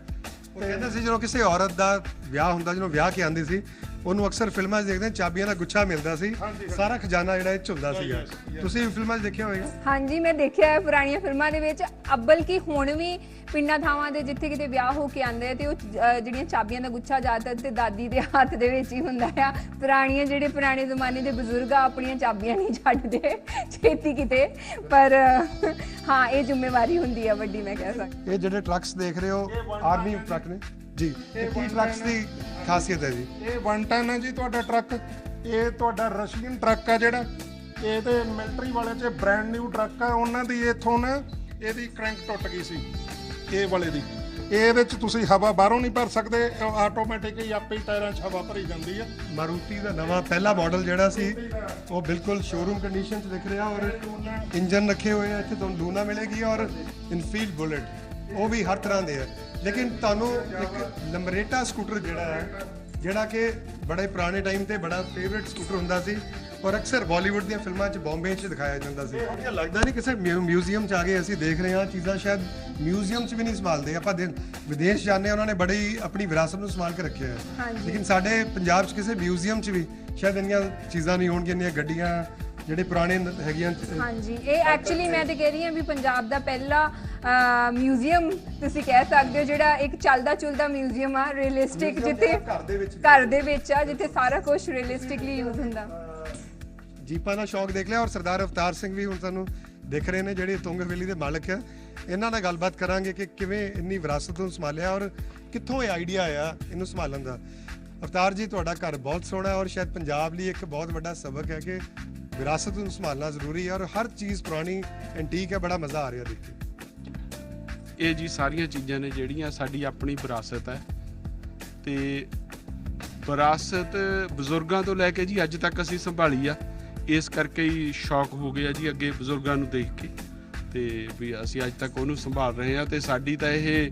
ਉਹ ਕਹਿੰਦੇ ਸੀ ਜਦੋਂ ਕਿਸੇ ਔਰਤ ਦਾ ਵਿਆਹ ਹੁੰਦਾ, ਜਦੋਂ ਵਿਆਹ ਕੇ ਆਉਂਦੀ ਸੀ, ਉਹਨੂੰ ਅਕਸਰ ਫਿਲਮਾਂ 'ਚ ਦੇਖਦੇ ਹਾਂ ਚਾਬੀਆਂ ਦਾ ਗੁੱਛਾ ਮਿਲਦਾ ਸੀ, ਸਾਰਾ ਖਜ਼ਾਨਾ ਜਿਹੜਾ ਇਹ 'ਚ ਹੁੰਦਾ ਸੀਗਾ। ਤੁਸੀਂ ਫਿਲਮਾਂ 'ਚ ਦੇਖਿਆ ਹੋਵੇਗਾ? ਹਾਂਜੀ, ਮੈਂ ਦੇਖਿਆ ਹੈ ਪੁਰਾਣੀਆਂ ਫਿਲਮਾਂ ਦੇ ਵਿੱਚ। ਅੱਬਲ ਕੀ ਹੁਣ ਵੀ ਪਿੰਡਾਂ ਥਾਵਾਂ ਦੇ ਜਿੱਥੇ ਕਿਤੇ ਵਿਆਹ ਹੋ ਕੇ ਆਉਂਦੇ ਆ ਤੇ ਉਹ ਜਿਹੜੀਆਂ ਚਾਬੀਆਂ ਦਾ ਗੁੱਛਾ ਜ਼ਿਆਦਾਤਰ ਤੇ ਦਾਦੀ ਦੇ ਹੱਥ ਦੇ ਵਿੱਚ ਹੀ ਹੁੰਦਾ ਆ। ਜਿਹੜੇ ਪੁਰਾਣੇ ਜ਼ਮਾਨੇ ਦੇ ਬਜ਼ੁਰਗ ਆ, ਆਪਣੀਆਂ ਚਾਬੀਆਂ ਨਹੀਂ ਛੱਡਦੇ ਛੇਤੀ ਕਿਤੇ, ਪਰ ਹਾਂ ਇਹ ਜ਼ਿੰਮੇਵਾਰੀ ਹੁੰਦੀ ਆ ਵੱਡੀ, ਮੈਂ ਕਹਿ ਸਕਦੀ। ਇਹ ਜਿਹੜੇ ਟਰੱਕਸ ਦੇਖ ਰਹੇ ਹੋ ਆਰਮੀ ਟਰੱਕ ਨੇ ਜੀ। ਇਹ ਕੀ ਟਰੱਕਸ ਦੀ ਖਾਸੀਅਤ ਹੈ ਜੀ? ਇਹ 1 ਟਨ ਹੈ ਜੀ ਤੁਹਾਡਾ ਟਰੱਕ। ਇਹ ਤੁਹਾਡਾ ਰਸ਼ੀਅਨ ਟਰੱਕ ਆ ਜਿਹੜਾ। ਇਹ ਤੇ ਮਿਲਟਰੀ ਵਾਲੇ 'ਚ ਬ੍ਰਾਂਡ ਨਿਊ ਟਰੱਕ ਆ। ਉਹਨਾਂ ਦੀ ਇੱਥੋਂ ਨਾ ਇਹਦੀ ਕ੍ਰੈਂਕ ਟੁੱਟ ਗਈ ਸੀ, ਇਹ ਵਾਲੇ ਦੀ। ਇਹਦੇ 'ਚ ਤੁਸੀਂ ਹਵਾ ਬਾਹਰੋਂ ਨਹੀਂ ਭਰ ਸਕਦੇ, ਆਟੋਮੈਟਿਕ ਹੀ ਆਪੇ ਹੀ ਟਾਇਰਾਂ 'ਚ ਹਵਾ ਭਰੀ ਜਾਂਦੀ ਹੈ। ਮਾਰੂਤੀ ਦਾ ਨਵਾਂ ਪਹਿਲਾ ਮਾਡਲ ਜਿਹੜਾ ਸੀ ਉਹ ਬਿਲਕੁਲ ਸ਼ੋਰੂਮ ਕੰਡੀਸ਼ਨ 'ਚ ਦਿਖ ਰਿਹਾ, ਔਰ ਇੰਜਨ ਰੱਖੇ ਹੋਏ ਆ ਇੱਥੇ, ਤੁਹਾਨੂੰ ਲੂਨਾ ਮਿਲੇਗੀ, ਔਰ ਇਨਫੀਲਡ ਬੁਲਟ ਉਹ ਵੀ ਹਰ ਤਰ੍ਹਾਂ ਦੇ ਆ। ਲੇਕਿਨ ਤੁਹਾਨੂੰ ਇੱਕ ਲੰਬਰੇਟਾ ਸਕੂਟਰ ਜਿਹੜਾ ਕਿ ਬੜੇ ਪੁਰਾਣੇ ਟਾਈਮ ਤੇ ਬੜਾ ਫੇਵਰਿਟ ਸਕੂਟਰ ਹੁੰਦਾ ਸੀ, ਔਰ ਅਕਸਰ ਬਾਲੀਵੁੱਡ ਦੀਆਂ ਫਿਲਮਾਂ 'ਚ ਬੰਬੇ 'ਚ ਦਿਖਾਇਆ ਜਾਂਦਾ ਸੀ। ਇਹ ਲੱਗਦਾ ਨਹੀਂ ਕਿਸੇ ਮਿਊਜ਼ੀਅਮ 'ਚ ਆ ਗਏ ਅਸੀਂ ਦੇਖ ਰਹੇ ਹਾਂ ਚੀਜ਼ਾਂ ਸ਼ਾਇਦ ਮਿਊਜ਼ੀਅਮ 'ਚ ਵੀ ਨਹੀਂ ਸੰਭਾਲਦੇ। ਆਪਾਂ ਵਿਦੇਸ਼ ਜਾਂਦੇ ਹਾਂ, ਉਹਨਾਂ ਨੇ ਬੜੀ ਆਪਣੀ ਵਿਰਾਸਤ ਨੂੰ ਸੰਭਾਲ ਕੇ ਰੱਖਿਆ ਹੈ, ਲੇਕਿਨ ਸਾਡੇ ਪੰਜਾਬ 'ਚ ਕਿਸੇ ਮਿਊਜ਼ੀਅਮ 'ਚ ਵੀ ਸ਼ਾਇਦ ਇੰਨੀਆਂ ਚੀਜ਼ਾਂ ਨਹੀਂ ਹੋਣਗੀਆਂ, ਇੰਨੀਆਂ ਗੱਡੀਆਂ ਜਿਹੜੇ ਪੁਰਾਣੇ ਹੈਗੀਆਂ। ਹਾਂਜੀ, ਇਹ ਐਕਚੁਅਲੀ ਮੈਂ ਤੇ ਕਹਿ ਰਹੀ ਹਾਂ ਵੀ ਪੰਜਾਬ ਦਾ ਪਹਿਲਾ ਮਿਊਜ਼ੀਅਮ ਤੁਸੀਂ ਕਹਿ ਸਕਦੇ ਹੋ, ਜਿਹੜਾ ਇੱਕ ਚੱਲਦਾ ਚੁਲਦਾ ਮਿਊਜ਼ੀਅਮ ਆ, ਰੀਅਲਿਸਟਿਕ, ਜਿੱਥੇ ਘਰ ਦੇ ਵਿੱਚ ਆ, ਜਿੱਥੇ ਸਾਰਾ ਕੁਝ ਰੀਅਲਿਸਟਿਕਲੀ ਯੂਜ਼ ਹੁੰਦਾ। ਜੀਪਾਂ ਦਾ ਸ਼ੌਕ ਦੇਖ ਲਿਆ, ਔਰ ਸਰਦਾਰ ਅਵਤਾਰ ਸਿੰਘ ਵੀ ਹੁਣ ਸਾਨੂੰ ਦਿਖ ਰਹੇ ਨੇ, ਜਿਹੜੇ ਤੁੰਗ ਹਵੇਲੀ ਦੇ ਮਾਲਕ ਹੈ। ਇਹਨਾਂ ਨਾਲ ਗੱਲਬਾਤ ਕਰਾਂਗੇ ਕਿ ਕਿਵੇਂ ਇੰਨੀ ਵਿਰਾਸਤ ਨੂੰ ਸੰਭਾਲਿਆ ਔਰ ਕਿੱਥੋਂ ਇਹ ਆਈਡੀਆ ਆਇਆ ਇਹਨੂੰ ਸੰਭਾਲਣ ਦਾ। ਅਵਤਾਰ ਜੀ, ਤੁਹਾਡਾ ਘਰ ਬਹੁਤ ਸੋਹਣਾ, ਔਰ ਸ਼ਾਇਦ ਪੰਜਾਬ ਲਈ ਇੱਕ ਬਹੁਤ ਵੱਡਾ ਸਬਕ ਹੈ ਕਿ ਵਿਰਾਸਤ ਨੂੰ ਸੰਭਾਲਣਾ ਜ਼ਰੂਰੀ ਹੈ, ਔਰ ਹਰ ਚੀਜ਼ ਪੁਰਾਣੀ ਐਂਟੀਕ ਹੈ। ਬੜਾ ਮਜ਼ਾ ਆ ਰਿਹਾ ਦੇਖ ਕੇ। ਇਹ ਜੀ ਸਾਰੀਆਂ ਚੀਜ਼ਾਂ ਨੇ ਜਿਹੜੀਆਂ ਸਾਡੀ ਆਪਣੀ ਵਿਰਾਸਤ ਹੈ, ਤੇ ਵਿਰਾਸਤ ਬਜ਼ੁਰਗਾਂ ਤੋਂ ਲੈ ਕੇ ਜੀ ਅੱਜ ਤੱਕ ਅਸੀਂ ਸੰਭਾਲੀ ਆ। ਇਸ ਕਰਕੇ ਹੀ ਸ਼ੌਕ ਹੋ ਗਿਆ ਜੀ ਅੱਗੇ ਬਜ਼ੁਰਗਾਂ ਨੂੰ ਦੇਖ ਕੇ, ਤੇ ਵੀ ਅਸੀਂ ਅੱਜ ਤੱਕ ਉਹਨੂੰ ਸੰਭਾਲ ਰਹੇ ਹਾਂ। ਤੇ ਸਾਡੀ ਤਾਂ ਇਹ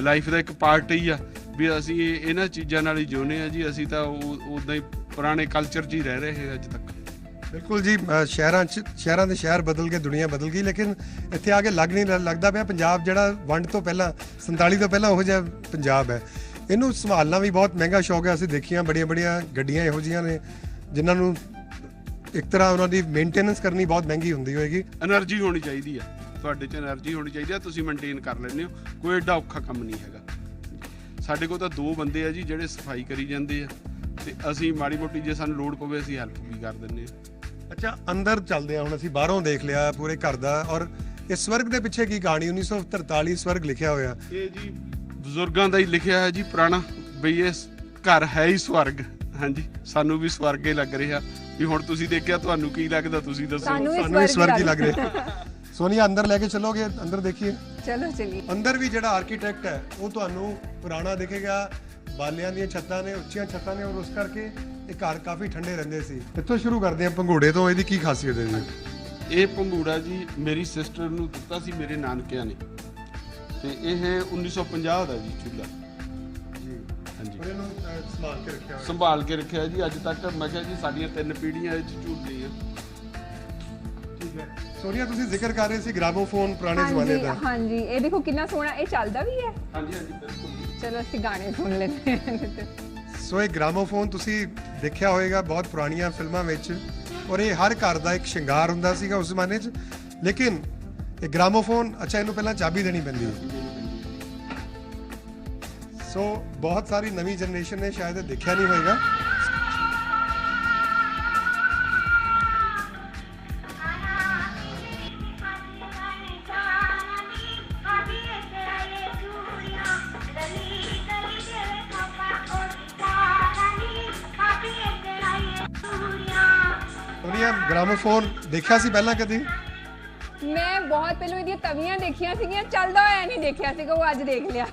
ਲਾਈਫ ਦਾ ਇੱਕ ਪਾਰਟ ਹੀ ਆ ਵੀ ਅਸੀਂ ਇਹਨਾਂ ਚੀਜ਼ਾਂ ਨਾਲ ਹੀ ਜਿਉਂਦੇ ਹਾਂ ਜੀ। ਅਸੀਂ ਤਾਂ ਉੱਦਾਂ ਹੀ ਪੁਰਾਣੇ ਕਲਚਰ 'ਚ ਹੀ ਰਹਿ ਰਹੇ ਹਾਂ ਅੱਜ ਤੱਕ। ਬਿਲਕੁਲ ਜੀ, ਸ਼ਹਿਰਾਂ ਦੇ ਸ਼ਹਿਰ ਬਦਲ ਕੇ ਦੁਨੀਆ ਬਦਲ ਗਈ, ਲੇਕਿਨ ਇੱਥੇ ਆ ਕੇ ਲੱਗਦਾ ਪਿਆ ਪੰਜਾਬ ਜਿਹੜਾ ਵੰਡ ਤੋਂ ਪਹਿਲਾਂ 47 ਤੋਂ ਪਹਿਲਾਂ ਉਹੋ ਜਿਹਾ ਪੰਜਾਬ ਹੈ। ਇਹਨੂੰ ਸੰਭਾਲਣਾ ਵੀ ਬਹੁਤ ਮਹਿੰਗਾ ਸ਼ੌਕ ਹੈ। ਅਸੀਂ ਦੇਖੀਆਂ ਬੜੀਆਂ ਗੱਡੀਆਂ ਇਹੋ ਜਿਹੀਆਂ ਨੇ ਜਿਨ੍ਹਾਂ ਨੂੰ ਇੱਕ ਤਰ੍ਹਾਂ ਉਹਨਾਂ ਦੀ ਮੇਨਟੇਨੈਂਸ ਕਰਨੀ ਬਹੁਤ ਮਹਿੰਗੀ ਹੁੰਦੀ ਹੋਏਗੀ। એનર્ਜੀ ਹੋਣੀ ਚਾਹੀਦੀ ਆ, ਤੁਹਾਡੇ 'ਚ એનર્ਜੀ ਹੋਣੀ ਚਾਹੀਦੀ ਆ, ਤੁਸੀਂ ਮੇਨਟੇਨ ਕਰ ਲੈਂਦੇ ਹੋ, ਕੋਈ ਐਡਾ ਔਖਾ ਕੰਮ ਨਹੀਂ ਹੈਗਾ। ਸਾਡੇ ਕੋਲ ਤਾਂ 2 ਬੰਦੇ ਆ ਜੀ ਜਿਹੜੇ ਸਫਾਈ ਕਰੀ ਜਾਂਦੇ ਆ, ਤੇ ਅਸੀਂ ਮਾੜੀ ਮੋਟੀ ਜੇ ਸਾਨੂੰ ਲੋੜ ਪਵੇ ਅਸੀਂ ਹੈਲਪ ਵੀ ਕਰ ਦਿੰਦੇ ਆ। ਅੱਛਾ, ਅੰਦਰ ਚੱਲਦੇ ਹਾਂ ਹੁਣ। ਅਸੀਂ ਬਾਹਰੋਂ ਦੇਖ ਲਿਆ ਪੂਰੇ ਘਰ ਦਾ, ਔਰ ਇਸ ਸਵਰਗ ਦੇ ਪਿੱਛੇ ਕੀ ਕਹਾਣੀ? 1943 ਸਵਰਗ ਲਿਖਿਆ ਹੋਇਆ। ਇਹ ਜੀ ਬਜ਼ੁਰਗਾਂ ਦਾ ਹੀ ਲਿਖਿਆ ਹੈ ਜੀ ਪੁਰਾਣਾ, ਬਈ ਇਹ ਘਰ ਹੈ ਹੀ ਸਵਰਗ। ਹਾਂਜੀ, ਸਾਨੂੰ ਵੀ ਸਵਰਗ ਹੀ ਲੱਗ ਰਿਹਾ ਵੀ ਹੁਣ ਤੁਸੀਂ ਦੇਖਿਆ, ਤੁਹਾਨੂੰ ਕੀ ਲੱਗਦਾ ਤੁਸੀਂ ਦੱਸੋ। ਸਾਨੂੰ ਵੀ ਸਵਰਗ ਹੀ ਲੱਗ ਰਿਹਾ। ਸੋਨੀਆ, ਅੰਦਰ ਲੈ ਕੇ ਚਲੋਗੇ? ਅੰਦਰ ਦੇਖੀਏ। ਚਲੋ ਚਲੀਏ। ਅੰਦਰ ਵੀ ਜਿਹੜਾ ਆਰਕੀਟੈਕਟ ਹੈ ਉਹ ਤੁਹਾਨੂੰ ਪੁਰਾਣਾ ਦਿਖੇਗਾ। ਬਾਲਿਆਂ ਦੀਆਂ ਛੱਤਾਂ ਨੇ, ਉੱਚੀਆਂ ਛੱਤਾਂ ਨੇ, ਔਰ ਉਸ ਕਰਕੇ ਇਹ ਘਰ ਕਾਫੀ ਠੰਡੇ ਰਹਿੰਦੇ ਸੀ। ਇੱਥੋਂ ਸ਼ੁਰੂ ਕਰਦੇ ਹਾਂ ਪੰਘੂੜੇ ਤੋਂ। ਇਹਦੀ ਕੀ ਖਾਸੀਅਤ ਹੈ ਜੀ? ਇਹ ਪੰਘੂੜਾ ਜੀ ਮੇਰੀ ਸਿਸਟਰ ਨੂੰ ਦਿੱਤਾ ਸੀ ਮੇਰੇ ਨਾਨਕਿਆਂ ਨੇ, ਤੇ ਇਹ 1950 ਦਾ ਜੀ ਚੁੱਲ੍ਹਾ ਜੀ। ਹਾਂਜੀ, ਔਰ ਇਹਨੂੰ ਸੰਭਾਲ ਕੇ ਰੱਖਿਆ ਹੋਇਆ। ਸੰਭਾਲ ਕੇ ਰੱਖਿਆ ਜੀ ਅੱਜ ਤੱਕ। ਮੈਂ ਕਿਹਾ ਜੀ ਸਾਡੀਆਂ 3 ਪੀੜ੍ਹੀਆਂ ਇਹ 'ਚ ਝੂਲਦੀਆਂ। ਠੀਕ ਹੈ। ਸੋਨੀਆ, ਤੁਸੀਂ ਜ਼ਿਕਰ ਕਰ ਰਹੇ ਸੀ ਗ੍ਰਾਮੋਫੋਨ ਪੁਰਾਣੇ ਜ਼ਮਾਨੇ ਦਾ। ਹਾਂਜੀ, ਇਹ ਦੇਖੋ ਕਿੰਨਾ ਸੋਹਣਾ, ਇਹ ਚੱਲਦਾ ਵੀ ਹੈ। ਹਾਂਜੀ ਹਾਂਜੀ, ਬਿਲਕੁਲ। ਚਲੋ ਅਸੀਂ ਗਾਣੇ ਸੁਣ ਲੈਂਦੇ ਹਾਂ। ਸੋ ਇਹ ਗ੍ਰਾਮੋਫੋਨ ਤੁਸੀਂ ਦੇਖਿਆ ਹੋਵੇਗਾ ਬਹੁਤ ਪੁਰਾਣੀਆਂ ਫਿਲਮਾਂ ਵਿੱਚ, ਔਰ ਇਹ ਹਰ ਘਰ ਦਾ ਇੱਕ ਸ਼ਿੰਗਾਰ ਹੁੰਦਾ ਸੀਗਾ ਉਸ ਜ਼ਮਾਨੇ 'ਚ। ਲੇਕਿਨ ਇਹ ਗ੍ਰਾਮੋਫੋਨ, ਅੱਛਾ, ਇਹਨੂੰ ਪਹਿਲਾਂ ਚਾਬੀ ਦੇਣੀ ਪੈਂਦੀ ਹੈ। ਸੋ ਬਹੁਤ ਸਾਰੀ ਨਵੀਂ ਜਨਰੇਸ਼ਨ ਨੇ ਸ਼ਾਇਦ ਇਹ ਦੇਖਿਆ ਨਹੀਂ ਹੋਏਗਾ। ਸੋਨੀਆ, ਗ੍ਰਾਮੋਫੋਨ ਦੇਖਿਆ ਸੀ ਪਹਿਲਾਂ ਕਦੀ? ਮੈਂ ਬਹੁਤ ਪਹਿਲਾਂ ਇਹਦੀਆਂ ਤਵੀਆਂ ਦੇਖੀਆਂ ਸੀਗੀਆਂ, ਚੱਲਦਾ ਹੋਇਆ ਨਹੀਂ ਦੇਖਿਆ ਸੀਗਾ, ਉਹ ਅੱਜ ਦੇਖ ਲਿਆ।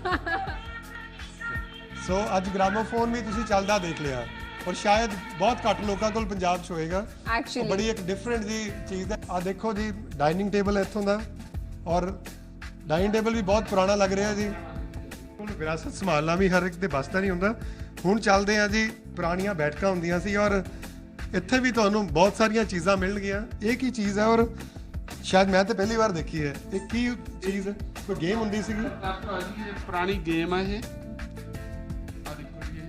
ਸੋ ਅੱਜ ਗ੍ਰਾਮੋਫੋਨ ਵੀ ਤੁਸੀਂ ਚੱਲਦਾ ਦੇਖ ਲਿਆ, ਔਰ ਸ਼ਾਇਦ ਬਹੁਤ ਘੱਟ ਲੋਕਾਂ ਕੋਲ ਪੰਜਾਬ 'ਚ ਹੋਏਗਾ। ਐਕਚੁਅਲੀ ਬੜੀ ਇੱਕ ਡਿਫਰੈਂਟ ਜੀ ਚੀਜ਼ ਹੈ। ਆ ਦੇਖੋ ਜੀ, ਡਾਈਨਿੰਗ ਟੇਬਲ ਇੱਥੋਂ ਦਾ, ਔਰ ਡਾਈਨਿੰਗ ਟੇਬਲ ਵੀ ਬਹੁਤ ਪੁਰਾਣਾ ਲੱਗ ਰਿਹਾ ਜੀ। ਹੁਣ ਵਿਰਾਸਤ ਸੰਭਾਲਣਾ ਵੀ ਹਰ ਇੱਕ ਦੇ ਬਸ ਦਾ ਨਹੀਂ ਹੁੰਦਾ। ਹੁਣ ਚੱਲਦੇ ਆ ਜੀ, ਪੁਰਾਣੀਆਂ ਬੈਠਕਾਂ ਹੁੰਦੀਆਂ ਸੀ, ਔਰ ਇੱਥੇ ਵੀ ਤੁਹਾਨੂੰ ਬਹੁਤ ਸਾਰੀਆਂ ਚੀਜ਼ਾਂ ਮਿਲਣਗੀਆਂ। ਇਹ ਕੀ ਚੀਜ਼ ਹੈ? ਔਰ ਸ਼ਾਇਦ ਮੈਂ ਤਾਂ ਪਹਿਲੀ ਵਾਰ ਦੇਖੀ ਹੈ। ਇਹ ਕੀ ਚੀਜ਼ ਹੈ? ਕੋਈ ਗੇਮ ਹੁੰਦੀ ਸੀਗੀ? ਇਹ ਪੁਰਾਣੀ ਗੇਮ ਆ ਇਹ। ਆ ਦੇਖੋ ਜੀ,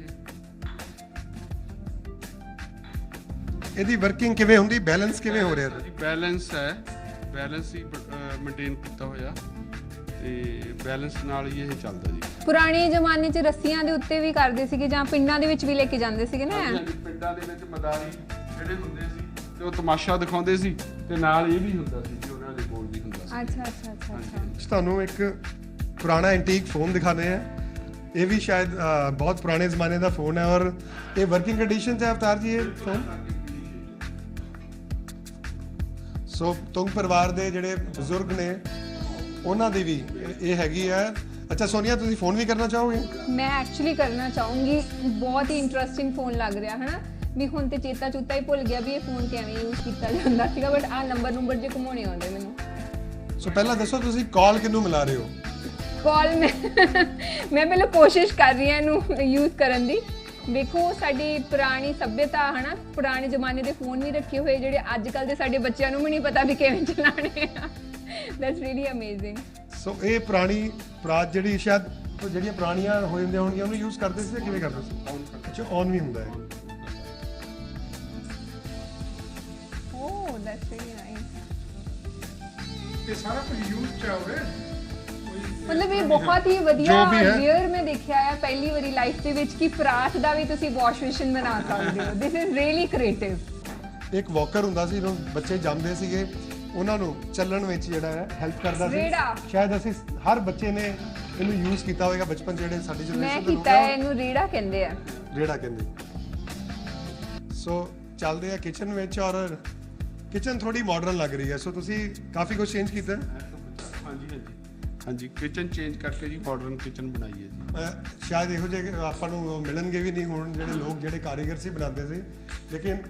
ਇਹਦੀ ਵਰਕਿੰਗ ਕਿਵੇਂ ਹੁੰਦੀ? ਬੈਲੈਂਸ ਕਿਵੇਂ ਹੋ ਰਿਹਾ? ਬੈਲੈਂਸ ਹੈ, ਬੈਲੈਂਸ ਹੀ ਮੇਨਟੇਨ ਕੀਤਾ ਹੋਇਆ, ਤੇ ਬੈਲੈਂਸ ਨਾਲ ਹੀ ਇਹ ਚੱਲਦਾ ਜੀ। ਪੁਰਾਣੇ ਜ਼ਮਾਨੇ 'ਚ ਰੱਸੀਆਂ ਦੇ ਉੱਤੇ ਵੀ ਕਰਦੇ ਸੀਗੇ, ਜਾਂ ਪਿੰਡਾਂ ਦੇ ਵਿੱਚ ਵੀ ਲੈ ਕੇ ਜਾਂਦੇ ਸੀਗੇ ਨਾ। ਹਾਂਜੀ, ਪਿੰਡਾਂ ਦੇ ਵਿੱਚ ਮਦਾਰੀ ਜਿਹੜੇ ਹੁੰਦੇ ਸੀ ਤੇ ਉਹ ਤਮਾਸ਼ਾ ਦਿਖਾਉਂਦੇ ਸੀ, ਤੇ ਨਾਲ ਇਹ ਵੀ ਹੁੰਦਾ ਸੀ ਜੀ, ਉਹਨਾਂ ਦੇ ਕੋਲ ਵੀ ਹੁੰਦਾ ਸੀ। ਅੱਛਾ। ਤੁਹਾਨੂੰ ਇੱਕ ਪੁਰਾਣਾ ਐਂਟੀਕ ਫੋਨ ਦਿਖਾਉਂਦੇ ਆ। ਇਹ ਵੀ ਸ਼ਾਇਦ ਬਹੁਤ ਪੁਰਾਣੇ ਜ਼ਮਾਨੇ ਦਾ ਫੋਨ ਹੈ, ਔਰ ਇਹ ਵਰਕਿੰਗ ਕੰਡੀਸ਼ਨ 'ਚ ਹੈ ਅਵਤਾਰ ਜੀ ਇਹ ਫੋਨ। ਸੋ ਤੁੰਗ ਪਰਿਵਾਰ ਦੇ ਜਿਹੜੇ ਬਜ਼ੁਰਗ ਨੇ ਉਹਨਾਂ ਦੀ ਵੀ ਇਹ ਹੈਗੀ ਹੈ। ਅੱਛਾ ਸੋਨੀਆ, ਤੁਸੀਂ ਫੋਨ ਵੀ ਕਰਨਾ ਚਾਹੋਗੇ? ਮੈਂ ਐਕਚੁਅਲੀ ਕਰਨਾ ਚਾਹੂੰਗੀ, ਬਹੁਤ ਹੀ ਇੰਟਰਸਟਿੰਗ ਫੋਨ ਲੱਗ ਰਿਹਾ ਹੈ ਨਾ, ਵੀ ਹੁਣ ਤੇ ਚੇਤਾ ਚੁੱਤਾ ਹੀ ਭੁੱਲ ਗਿਆ ਵੀ ਇਹ ਫੋਨ ਕਿਵੇਂ ਯੂਜ਼ ਕੀਤਾ ਜਾਂਦਾ ਸੀਗਾ, ਬਟ ਆਹ ਨੰਬਰ ਜੇ ਘੁਮਾਉਣੇ ਆਉਂਦੇ ਮੈਨੂੰ। ਸੋ ਪਹਿਲਾਂ ਦੱਸੋ ਤੁਸੀਂ ਕਾਲ ਕਿਹਨੂੰ ਮਿਲਾ ਰਹੇ ਹੋ? ਕਾਲ ਮੈਂ ਪਹਿਲਾਂ ਕੋਸ਼ਿਸ਼ ਕਰ ਰਹੀ ਹਾਂ ਇਹਨੂੰ ਯੂਜ਼ ਕਰਨ ਦੀ। ਵੇਖੋ ਸਾਡੀ ਪੁਰਾਣੀ ਸੱਭਿਅਤਾ ਹੈ ਨਾ, ਪੁਰਾਣੇ ਜ਼ਮਾਨੇ ਦੇ ਫੋਨ ਵੀ ਰੱਖੇ ਹੋਏ ਜਿਹੜੇ ਅੱਜ ਕੱਲ੍ਹ ਦੇ ਸਾਡੇ ਬੱਚਿਆਂ ਨੂੰ ਵੀ ਨਹੀਂ ਪਤਾ ਵੀ ਕਿਵੇਂ ਚਲਾਉਣੇ ਆ। That's really amazing. ਸੋ ਇਹ ਪੁਰਾਣੀ ਪ੍ਰਾਤ ਜਿਹੜੀ ਸ਼ਾਇਦ ਉਹ ਜਿਹੜੀਆਂ ਪੁਰਾਣੀਆਂ ਹੋ ਜਾਂਦੀਆਂ ਹੋਣਗੀਆਂ ਉਹਨੂੰ ਯੂਜ਼ ਕਰਦੇ ਸੀ, ਕਿਵੇਂ ਕਰਦੇ ਸੀ? ਅੱਛਾ ਔਨ ਵੀ ਹੁੰਦਾ ਹੈ। ਓ ਦੈਟਸ ਰੀਲੀ ਨਾਈਸ। ਇਹ ਸਾਰਾ ਕੁਝ ਯੂਜ਼ ਚ ਆਵੇ, ਮਤਲਬ ਇਹ ਬਹੁਤ ਹੀ ਵਧੀਆ ਜੋ ਵੀ ਹੈ। ਰੇਅਰ ਮੈਂ ਦੇਖਿਆ ਹੈ ਪਹਿਲੀ ਵਾਰੀ ਲਾਈਫ ਦੇ ਵਿੱਚ ਕਿ ਪਰਾਤ ਦਾ ਵੀ ਤੁਸੀਂ ਵਾਸ਼ ਬੇਸਿਨ ਬਣਾ ਸਕਦੇ ਹੋ। This is really creative. ਇੱਕ ਵਾਕਰ ਹੁੰਦਾ ਸੀ, ਜਦੋਂ ਬੱਚੇ ਜੰਮਦੇ ਸੀਗੇ ਉਹਨਾਂ ਨੂੰ ਚੱਲਣ ਵਿੱਚ ਜਿਹੜਾ ਹੈ ਹੈਲਪ ਕਰਦਾ ਸੀ। ਰੇੜਾ। ਸ਼ਾਇਦ ਅਸੀਂ ਹਰ ਬੱਚੇ ਨੇ ਇਹਨੂੰ ਯੂਜ਼ ਕੀਤਾ ਹੋਵੇਗਾ ਬਚਪਨ ਜਿਹੜੇ ਸਾਡੀ ਮੈਂ ਜਨਰੇਸ਼ਨ ਦੇ ਲੋਕ ਕੀਤਾ ਹੈ, ਆ ਇਹਨੂੰ ਰੇੜਾ ਕਹਿੰਦੇ ਆ। ਰੇੜਾ ਕਹਿੰਦੇ। ਸੋ ਚੱਲਦੇ ਆ ਕਿਚਨ ਵਿੱਚ, ਔਰ ਕਿਚਨ ਥੋੜੀ ਮਾਡਰਨ ਲੱਗ ਰਹੀ ਹੈ। ਸੋ ਤੁਸੀਂ ਕਾਫੀ ਕੁਝ ਚੇਂਜ ਕੀਤਾ ਹੈ। ਹਾਂਜੀ ਕਿਚਨ ਚੇਂਜ ਕਰਕੇ ਜੀ ਮਾਡਰਨ ਕਿਚਨ ਬਣਾਈ ਹੈ ਜੀ। ਸ਼ਾਇਦ ਇਹੋ ਜਿਹੇ ਆਪਾਂ ਨੂੰ ਮਿਲਣਗੇ ਵੀ ਨਹੀਂ ਹੁਣ ਜਿਹੜੇ ਲੋਕ ਜਿਹੜੇ ਕਾਰੀਗਰ ਸੀ ਬਣਾਉਂਦੇ ਸੀ, ਲੇਕਿਨ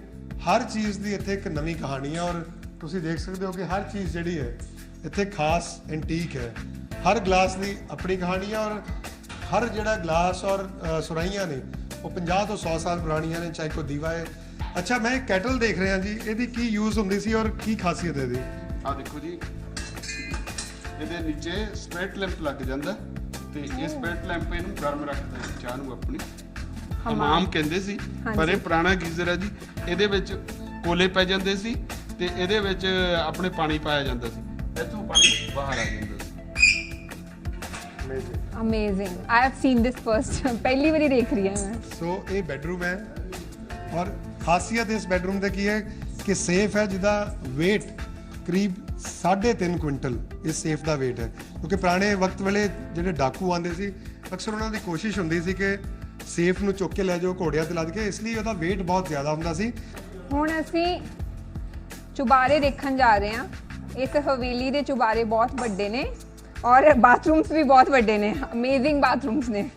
ਹਰ ਚੀਜ਼ ਦੀ ਇੱਥੇ ਇੱਕ ਨਵੀਂ ਕਹਾਣੀ ਹੈ। ਔਰ ਤੁਸੀਂ ਦੇਖ ਸਕਦੇ ਹੋ ਕਿ ਹਰ ਚੀਜ਼ ਜਿਹੜੀ ਹੈ ਇੱਥੇ ਖਾਸ ਐਂਟੀਕ ਹੈ। ਹਰ ਗਲਾਸ ਦੀ ਆਪਣੀ ਕਹਾਣੀ ਹੈ, ਔਰ ਹਰ ਜਿਹੜਾ ਗਲਾਸ ਔਰ ਸੁਰਾਹੀਆਂ ਨੇ ਉਹ 50 ਤੋਂ 100 ਸਾਲ ਪੁਰਾਣੀਆਂ ਨੇ, ਚਾਹੇ ਕੋਈ ਦੀਵਾ ਹੈ। ਅੱਛਾ ਮੈਂ ਇੱਕ ਕੈਟਲ ਦੇਖ ਰਿਹਾ ਜੀ, ਇਹਦੀ ਕੀ ਯੂਜ਼ ਹੁੰਦੀ ਸੀ ਔਰ ਕੀ ਖਾਸੀਅਤ ਹੈ ਇਹਦੀ? ਆਹ ਦੇਖੋ ਜੀ, ਇਹਦੇ ਨੀਚੇ ਸਪਿਰਿਟ ਲੈਂਪ ਲੱਗ ਜਾਂਦਾ ਤੇ ਇਹ ਸਪਿਰਿਟ ਲੈਂਪ ਇਹਨੂੰ ਗਰਮ ਰੱਖਦਾ ਹੈ ਚਾਹ ਨੂੰ ਆਪਣੀ। ਹਮਾਮ ਕਹਿੰਦੇ ਸੀ, ਪਰ ਇਹ ਪੁਰਾਣਾ ਗੀਜ਼ਰ ਹੈ ਜੀ। ਇਹਦੇ ਵਿੱਚ ਕੋਲੇ ਪੈ ਜਾਂਦੇ ਸੀ ਤੇ ਇਹਦੇ ਵਿੱਚ ਆਪਣੇ ਪਾਣੀ ਪਾਇਆ ਜਾਂਦਾ ਸੀ, ਇੱਥੋਂ ਪਾਣੀ ਬਾਹਰ ਆ ਜਾਂਦਾ ਸੀ। Amazing. I have seen this first, ਪਹਿਲੀ ਵਾਰੀ ਦੇਖ ਰਹੀ ਹਾਂ ਮੈਂ। ਸੋ ਇਹ ਬੈਡਰੂਮ ਹੈ, ਔਰ ਖਾਸੀਅਤ ਇਸ ਬੈਡਰੂਮ ਦਾ ਕੀ ਹੈ ਕਿ ਸੇਫ ਹੈ ਜਿਹਦਾ weight ਕਰੀਬ 3.5 ਕੁਇੰਟਲ ਇਸ ਸੇਫ ਦਾ weight ਹੈ। ਕਿਉਂਕਿ ਪੁਰਾਣੇ ਵਕਤ ਵੇਲੇ ਜਿਹੜੇ ਡਾਕੂ ਆਉਂਦੇ ਸੀ ਅਕਸਰ ਉਹਨਾਂ ਦੀ ਕੋਸ਼ਿਸ਼ ਹੁੰਦੀ ਸੀ ਕਿ ਸੇਫ ਨੂੰ ਚੁੱਕ ਕੇ ਲੈ ਜਾਓ ਘੋੜਿਆਂ ਤੇ ਲੱਦ ਕੇ, ਇਸ ਲਈ ਉਹਦਾ weight ਬਹੁਤ ਜ਼ਿਆਦਾ ਹੁੰਦਾ ਸੀ। ਹੁਣ ਅਸੀਂ ਚੁਬਾਰੇ ਦੇਖਣ ਜਾ ਰਹੇ ਹਾਂ। ਇਸ ਹਵੇਲੀ ਦੇ ਚੁਬਾਰੇ ਬਹੁਤ ਵੱਡੇ ਨੇ ਔਰ ਬਾਥਰੂਮਸ ਵੀ ਬਹੁਤ ਵੱਡੇ ਨੇ। ਅਮੇਜ਼ਿੰਗ ਬਾਥਰੂਮਸ ਨੇ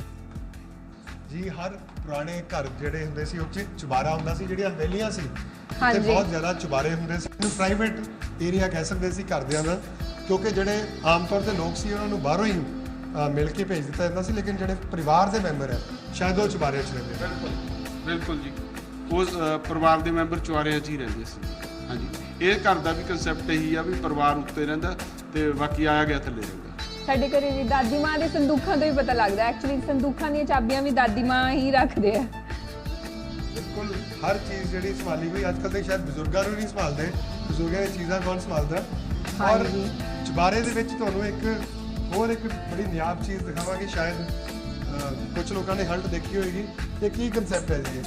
ਜੀ। ਹਰ ਪੁਰਾਣੇ ਘਰ ਜਿਹੜੇ ਹੁੰਦੇ ਸੀ ਉਹ 'ਚ ਚੁਬਾਰਾ ਹੁੰਦਾ ਸੀ, ਜਿਹੜੀਆਂ ਹਵੇਲੀਆਂ ਸੀ ਤੇ ਹਾਂਜੀ। ਬਹੁਤ ਜ਼ਿਆਦਾ ਚੁਬਾਰੇ ਹੁੰਦੇ ਸੀ। ਇਹਨੂੰ ਪ੍ਰਾਈਵੇਟ ਏਰੀਆ ਕਹਿ ਸਕਦੇ ਸੀ ਘਰਦਿਆਂ ਦਾ, ਕਿਉਂਕਿ ਜਿਹੜੇ ਆਮ ਤੌਰ ਤੇ ਲੋਕ ਸੀ ਉਹਨਾਂ ਨੂੰ ਬਾਹਰੋਂ ਹੀ ਮਿਲ ਕੇ ਭੇਜ ਦਿੱਤਾ ਜਾਂਦਾ ਸੀ, ਲੇਕਿਨ ਜਿਹੜੇ ਪਰਿਵਾਰ ਦੇ ਮੈਂਬਰ ਹੈ ਸ਼ਾਇਦ ਉਹ ਚੁਬਾਰੇ 'ਚ ਰਹਿੰਦੇ ਆ। ਬਿਲਕੁਲ ਜੀ, ਉਸ ਪਰਿਵਾਰ ਦੇ ਮੈਂਬਰ ਚੁਆਰਿਆਂ 'ਚ ਹੀ ਰਹਿੰਦੇ ਸੀ। ਹਾਂਜੀ, ਇਹ ਘਰ ਦਾ ਵੀ ਕਨਸੈਪਟ ਇਹੀ ਆ ਵੀ ਪਰਿਵਾਰ ਉੱਤੇ ਰਹਿੰਦਾ ਤੇ ਬਾਕੀ ਆਇਆ ਗਿਆ ਥੱਲੇ ਰਹਿੰਦਾ। ਸਾਡੇ ਘਰੇ ਵੀ ਦਾਦੀ ਮਾਂ ਦੇ ਸੰਦੂਖਾਂ ਤੋਂ ਹੀ ਪਤਾ ਲੱਗਦਾ, ਐਕਚੁਅਲੀ ਸੰਦੂਖਾਂ ਦੀਆਂ ਚਾਬੀਆਂ ਵੀ ਦਾਦੀ ਮਾਂ ਹੀ ਰੱਖਦੇ ਆ। ਬਿਲਕੁਲ ਹਰ ਚੀਜ਼ ਜਿਹੜੀ ਸੰਭਾਲੀ ਹੋਈ, ਅੱਜ ਕੱਲ੍ਹ ਤੇ ਸ਼ਾਇਦ ਬਜ਼ੁਰਗਾਂ ਨੂੰ ਨਹੀਂ ਸੰਭਾਲਦੇ, ਬਜ਼ੁਰਗਾਂ ਦੀਆਂ ਚੀਜ਼ਾਂ ਕੌਣ ਸੰਭਾਲਦਾ। ਔਰ ਚੁਬਾਰੇ ਦੇ ਵਿੱਚ ਤੁਹਾਨੂੰ ਇੱਕ ਹੋਰ ਇੱਕ ਬੜੀ ਨਿਆਬ ਚੀਜ਼ ਦਿਖਾਵਾਂਗੇ, ਸ਼ਾਇਦ ਕੁਝ ਲੋਕਾਂ ਨੇ ਹਲਟ ਦੇਖੀ ਹੋਏਗੀ। ਇਹ ਕੀ ਕਨਸੈਪਟ ਹੈ ਜੀ?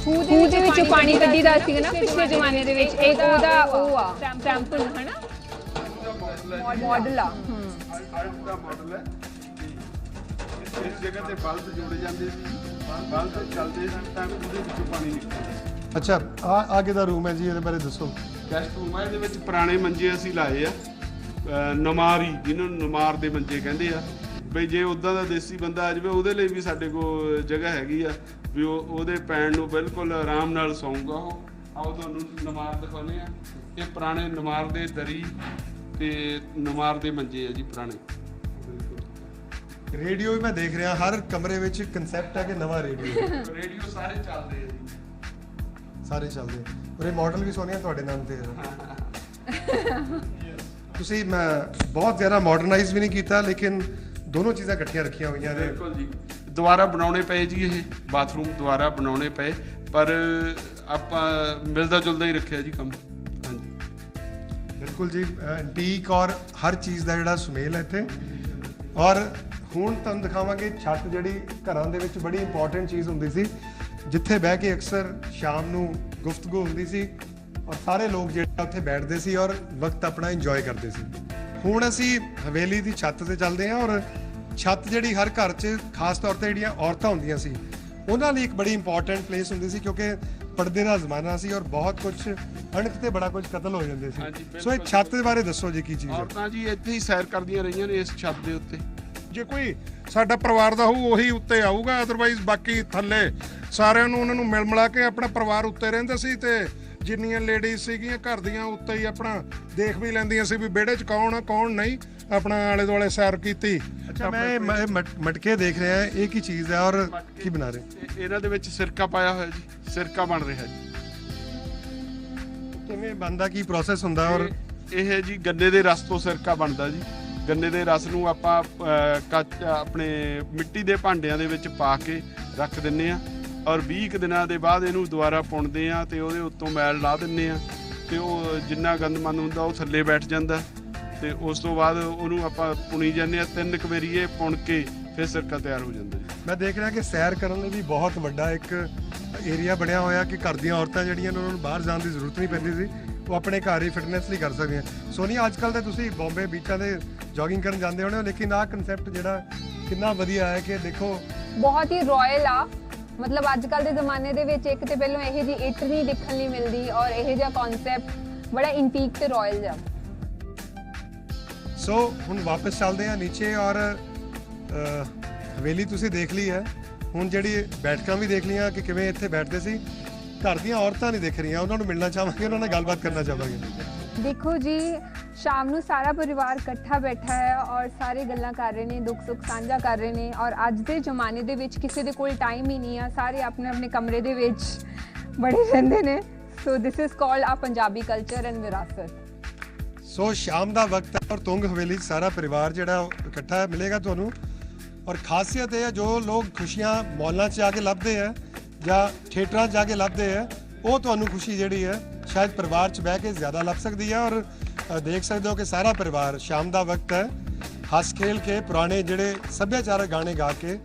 ਖੂਹ ਦੇ ਵਿੱਚੋਂ ਪਾਣੀ ਕੱਢੀਦਾ ਸੀਗਾ ਨਾ ਪਿਛਲੇ ਜ਼ਮਾਨੇ ਦੇ ਵਿੱਚ, ਇੱਕ ਉਹਦਾ ਉਹ ਆ ਟੈਂਪਲ ਹੈ ਨਾ, ਮਾਡਲ ਆ। ਅਲਟ ਦਾ ਮਾਡਲ ਹੈ। ਇਸ ਜਗ੍ਹਾ ਤੇ ਬਲਬ ਜੋੜੇ ਜਾਂਦੇ ਸੀ, ਬਲਬ ਚੱਲਦੇ ਸੀ ਤਾਂ ਉਹਦੇ ਵਿੱਚੋਂ ਪਾਣੀ ਨਿਕਲਦਾ। ਅੱਛਾ ਆ ਅੱਗੇ ਦਾ ਰੂਮ ਹੈ ਜੀ, ਇਹਦੇ ਬਾਰੇ ਦੱਸੋ। ਗੈਸਟ ਰੂਮ ਹੈ, ਇਹਦੇ ਵਿੱਚ ਪੁਰਾਣੇ ਮੰਜੇ ਅਸੀਂ ਲਾਏ ਆ, ਨਮਾਰੀ ਜਿਹਨੂੰ ਨਮਾਰ ਦੇ ਮੰਜੇ ਕਹਿੰਦੇ ਆ। ਬਈ ਜੇ ਉੱਦਾਂ ਦਾ ਦੇਸੀ ਬੰਦਾ ਆ ਜਾਵੇ ਉਹਦੇ ਲਈ ਵੀ ਸਾਡੇ ਕੋਲ ਜਗ੍ਹਾ ਹੈਗੀ ਆ, ਵੀ ਉਹਦੇ ਪੈਣ ਨੂੰ ਬਿਲਕੁਲ ਆਰਾਮ ਨਾਲ ਸੌਂਗਾ ਉਹ। ਆਓ ਤੁਹਾਨੂੰ ਨਮਾਰ ਦਿਖਾਉਂਦੇ ਆ। ਇਹ ਪੁਰਾਣੇ ਨਮਾਰ ਦੇ ਦਰੀ ਤੇ ਨਮਾਰ ਦੇ ਮੰਜੇ ਆ ਜੀ ਪੁਰਾਣੇ। ਰੇਡੀਓ ਵੀ ਮੈਂ ਦੇਖ ਰਿਹਾ, ਹਰ ਕਮਰੇ ਵਿੱਚ ਕਨਸੈਪਟ ਹੈ ਕਿ ਨਵਾਂ ਰੇਡੀਓ। ਰੇਡੀਓ ਸਾਰੇ ਚੱਲਦੇ ਆ ਜੀ, ਸਾਰੇ ਚੱਲਦੇ। ਔਰ ਇਹ ਮਾਡਲ ਵੀ ਸੋਨੀਆ ਤੁਹਾਡੇ ਨਾਮ ਤੇ ਹੈ। ਤੁਸੀਂ ਮੈਂ ਬਹੁਤ ਜ਼ਿਆਦਾ ਮਾਡਰਨਾਈਜ਼ ਵੀ ਨਹੀਂ ਕੀਤਾ, ਲੇਕਿਨ ਦੋਨੋਂ ਚੀਜ਼ਾਂ ਇਕੱਠੀਆਂ ਰੱਖੀਆਂ ਹੋਈਆਂ ਨੇ। ਬਿਲਕੁਲ ਜੀ, ਦੁਬਾਰਾ ਬਣਾਉਣੇ ਪਏ ਜੀ, ਇਹ ਬਾਥਰੂਮ ਦੁਬਾਰਾ ਬਣਾਉਣੇ ਪਏ, ਪਰ ਆਪਾਂ ਮਿਲਦਾ ਜੁਲਦਾ ਹੀ ਰੱਖਿਆ ਜੀ ਕੰਮ। ਹਾਂਜੀ ਬਿਲਕੁਲ ਜੀ, ਐਂਟੀਕ ਔਰ ਹਰ ਚੀਜ਼ ਦਾ ਜਿਹੜਾ ਸੁਮੇਲ ਹੈ ਇੱਥੇ। ਔਰ ਹੁਣ ਤੁਹਾਨੂੰ ਦਿਖਾਵਾਂਗੇ ਛੱਤ, ਜਿਹੜੀ ਘਰਾਂ ਦੇ ਵਿੱਚ ਬੜੀ ਇੰਪੋਰਟੈਂਟ ਚੀਜ਼ ਹੁੰਦੀ ਸੀ, ਜਿੱਥੇ ਬਹਿ ਕੇ ਅਕਸਰ ਸ਼ਾਮ ਨੂੰ ਗੁਫ਼ਤਗੂ ਹੁੰਦੀ ਸੀ ਔਰ ਸਾਰੇ ਲੋਕ ਜਿਹੜੇ ਉੱਥੇ ਬੈਠਦੇ ਸੀ ਔਰ ਵਕਤ ਆਪਣਾ ਇੰਜੋਏ ਕਰਦੇ ਸੀ। ਹੁਣ ਅਸੀਂ ਹਵੇਲੀ ਦੀ ਛੱਤ ਤੇ ਚੱਲਦੇ ਹਾਂ, ਔਰ ਛੱਤ ਜਿਹੜੀ ਹਰ ਘਰ 'ਚ ਖਾਸ ਤੌਰ ਤੇ ਜਿਹੜੀਆਂ ਔਰਤਾਂ ਹੁੰਦੀਆਂ ਸੀ ਉਹਨਾਂ ਲਈ ਇੱਕ ਬੜੀ ਇੰਪੋਰਟੈਂਟ ਪਲੇਸ ਹੁੰਦੀ ਸੀ, ਕਿਉਂਕਿ ਪਰਦੇ ਦਾ ਜ਼ਮਾਨਾ ਸੀ ਔਰ ਬਹੁਤ ਕੁਝ ਅਣਖ ਤੇ ਬੜਾ ਕੁਝ ਕਤਲ ਹੋ ਜਾਂਦੇ ਹਾਂਜੀ, ਸੀ। ਸੋ ਇਹ ਛੱਤ ਦੇ ਬਾਰੇ ਦੱਸੋ ਜੀ, ਕੀ ਚੀਜ਼ ਹੈ? ਔਰਤਾਂ ਜੀ ਇੱਥੇ ਹੀ ਸੈਰ ਕਰਦੀਆਂ ਰਹੀਆਂ ਨੇ ਇਸ ਛੱਤ ਦੇ ਉੱਤੇ। ਜੇ ਕੋਈ ਸਾਡਾ ਪਰਿਵਾਰ ਦਾ ਹੋਊ ਉਹੀ ਉੱਤੇ ਆਊਗਾ, ਅਦਰਵਾਈਜ਼ ਬਾਕੀ ਥੱਲੇ ਸਾਰਿਆਂ ਨੂੰ ਉਹਨਾਂ ਨੂੰ ਮਿਲ ਮਿਲਾ ਕੇ ਆਪਣਾ ਪਰਿਵਾਰ ਉੱਤੇ ਰਹਿੰਦਾ ਸੀ ਤੇ ਜਿੰਨੀਆਂ ਲੇਡੀਜ਼ ਸੀਗੀਆਂ ਘਰ ਦੀਆਂ ਉੱਤੇ ਹੀ ਆਪਣਾ ਦੇਖ ਵੀ ਲੈਂਦੀਆਂ ਸੀ ਵੀ ਵਿਹੜੇ 'ਚ ਕੌਣ ਆ ਕੌਣ ਨਹੀਂ, ਆਪਣਾ ਆਲੇ ਦੁਆਲੇ ਸੈਰ ਕੀਤੀ। ਅੱਛਾ, ਮੈਂ ਮਟਕੇ ਦੇਖ ਰਿਹਾ, ਇਹ ਕੀ ਚੀਜ਼ ਹੈ ਔਰ ਕੀ ਬਣਾ ਰਹੇ? ਇਹਨਾਂ ਦੇ ਵਿੱਚ ਸਿਰਕਾ ਪਾਇਆ ਹੋਇਆ ਜੀ, ਸਿਰਕਾ ਬਣ ਰਿਹਾ ਜੀ। ਕਿਵੇਂ ਬਣਦਾ, ਕੀ ਪ੍ਰੋਸੈਸ ਹੁੰਦਾ? ਔਰ ਇਹ ਜੀ ਗੰਨੇ ਦੇ ਰਸ ਤੋਂ ਸਿਰਕਾ ਬਣਦਾ ਜੀ। ਗੰਨੇ ਦੇ ਰਸ ਨੂੰ ਆਪਾਂ ਆਪਣੇ ਮਿੱਟੀ ਦੇ ਭਾਂਡਿਆਂ ਦੇ ਵਿੱਚ ਪਾ ਕੇ ਰੱਖ ਦਿੰਨੇ ਆ ਔਰ 20 ਕੁ ਦਿਨਾਂ ਦੇ ਬਾਅਦ ਇਹਨੂੰ ਦੁਬਾਰਾ ਪੁਣਦੇ ਆ ਤੇ ਉਹਦੇ ਉੱਤੋਂ ਮੈਲ ਲਾ ਦਿੰਨੇ ਆ ਤੇ ਉਹ ਜਿੰਨਾ ਗੰਦਮੰਦ ਹੁੰਦਾ ਉਹ ਥੱਲੇ ਬੈਠ ਜਾਂਦਾ ਤੇ ਉਸ ਤੋਂ ਬਾਅਦ ਉਹਨੂੰ ਆਪਾਂ ਪੁਣੀ ਜਾਂਦੇ ਆ। 3 ਕੁ ਵਾਰੀ ਇਹ ਪੁਣ ਕੇ ਫਿਰ ਸਿਰਕਾ ਤਿਆਰ ਹੋ ਜਾਂਦਾ ਜੀ। ਮੈਂ ਦੇਖ ਰਿਹਾ ਕਿ ਸੈਰ ਕਰਨ ਲਈ ਵੀ ਬਹੁਤ ਵੱਡਾ ਇੱਕ ਏਰੀਆ ਬਣਿਆ ਹੋਇਆ ਕਿ ਘਰ ਦੀਆਂ ਔਰਤਾਂ ਜਿਹੜੀਆਂ ਨੇ ਉਹਨਾਂ ਨੂੰ ਬਾਹਰ ਜਾਣ ਦੀ ਜ਼ਰੂਰਤ ਨਹੀਂ ਪੈਂਦੀ ਸੀ, ਉਹ ਆਪਣੇ ਘਰ ਹੀ ਫਿਟਨੈਸ ਲਈ ਕਰ ਸਕਦੀਆਂ। ਸੋਨੀਆ, ਅੱਜ ਕੱਲ੍ਹ ਤਾਂ ਤੁਸੀਂ ਬੰਬੇ ਬੀਚਾਂ ਤੇ ਜੋਗਿੰਗ ਕਰਨ ਜਾਂਦੇ ਹੋਣੇ ਹੋ, ਲੇਕਿਨ ਆਹ ਕਨਸੈਪਟ ਜਿਹੜਾ ਕਿੰਨਾ ਵਧੀਆ ਹੈ ਕਿ ਦੇਖੋ ਬਹੁਤ ਹੀ ਰਾਇਲ ਆ। ਮਤਲਬ ਅੱਜ ਕੱਲ ਦੇ ਜ਼ਮਾਨੇ ਦੇ ਵਿੱਚ ਇੱਕ ਤੇ ਪਹਿਲਾਂ ਇਹ ਜੀ ਇੱਟ ਨਹੀਂ ਦੇਖਣ ਲਈ ਮਿਲਦੀ ਔਰ ਇਹ ਜਿਹਾ ਕਨਸੈਪਟ ਬੜਾ ਇੰਟੀਕ ਤੇ ਰਾਇਲ ਜਿਹਾ। ਸੋ ਹੁਣ ਵਾਪਸ ਚੱਲਦੇ ਆ ਨੀਚੇ ਔਰ ਹਵੇਲੀ ਤੁਸੀਂ ਦੇਖ ਲਈ ਹੈ। ਹੁਣ ਜਿਹੜੀ ਬੈਠਕਾਂ ਵੀ ਦੇਖ ਲਈਆਂ ਕਿ ਕਿਵੇਂ ਇੱਥੇ ਬੈਠਦੇ ਸੀ। ਘਰ ਦੀਆਂ ਔਰਤਾਂ ਨਹੀਂ ਦਿਖ ਰਹੀਆਂ, ਉਹਨਾਂ ਨੂੰ ਮਿਲਣਾ ਚਾਹਾਂਗੇ, ਉਹਨਾਂ ਨਾਲ ਗੱਲਬਾਤ ਕਰਨਾ ਚਾਹਾਂਗੇ। ਦੇਖੋ ਜੀ, ਸ਼ਾਮ ਨੂੰ ਸਾਰਾ ਪਰਿਵਾਰ ਇਕੱਠਾ ਬੈਠਾ ਹੈ ਔਰ ਸਾਰੇ ਗੱਲਾਂ ਕਰ ਰਹੇ ਨੇ, ਦੁੱਖ ਸੁੱਖ ਸਾਂਝਾ ਕਰ ਰਹੇ ਨੇ ਔਰ ਅੱਜ ਦੇ ਜ਼ਮਾਨੇ ਦੇ ਵਿੱਚ ਕਿਸੇ ਦੇ ਕੋਲ ਟਾਈਮ ਹੀ ਨਹੀਂ ਆ, ਸਾਰੇ ਆਪਣੇ ਆਪਣੇ ਕਮਰੇ ਦੇ ਵਿੱਚ ਬੜੇ ਰਹਿੰਦੇ ਨੇ। ਸੋ ਦਿਸ ਇਜ਼ ਕਾਲਡ ਆ ਪੰਜਾਬੀ ਕਲਚਰ ਐਂਡ ਵਿਰਾਸਤ। ਸੋ ਸ਼ਾਮ ਦਾ ਵਕਤ ਹੈ ਔਰ ਤੁੰਗ ਹਵੇਲੀ 'ਚ ਸਾਰਾ ਪਰਿਵਾਰ ਜਿਹੜਾ ਇਕੱਠਾ ਮਿਲੇਗਾ ਤੁਹਾਨੂੰ। ਔਰ ਖਾਸੀਅਤ ਇਹ ਹੈ, ਜੋ ਲੋਕ ਖੁਸ਼ੀਆਂ ਮਾਲਾਂ 'ਚ ਜਾ ਕੇ ਲੱਭਦੇ ਹੈ ਜਾਂ ਥੀਏਟਰਾਂ 'ਚ ਜਾ ਕੇ ਲੱਭਦੇ ਹੈ, ਉਹ ਤੁਹਾਨੂੰ ਖੁਸ਼ੀ ਜਿਹੜੀ ਹੈ ਸ਼ਾਇਦ ਪਰਿਵਾਰ 'ਚ ਬਹਿ ਕੇ ਜ਼ਿਆਦਾ ਲੱਭ ਸਕਦੀ ਹੈ। ਔਰ ਦੇਖ ਸਕਦੇ ਹੋ ਕਿ ਸਾਰਾ ਪਰਿਵਾਰ, ਸ਼ਾਮ ਦਾ ਵਕਤ ਹੈ, ਹੱਸ ਖੇਲ ਕੇ ਪੁਰਾਣੇ ਜਿਹੜੇ ਸੱਭਿਆਚਾਰਕ ਗਾਣੇ ਗਾ ਕੇ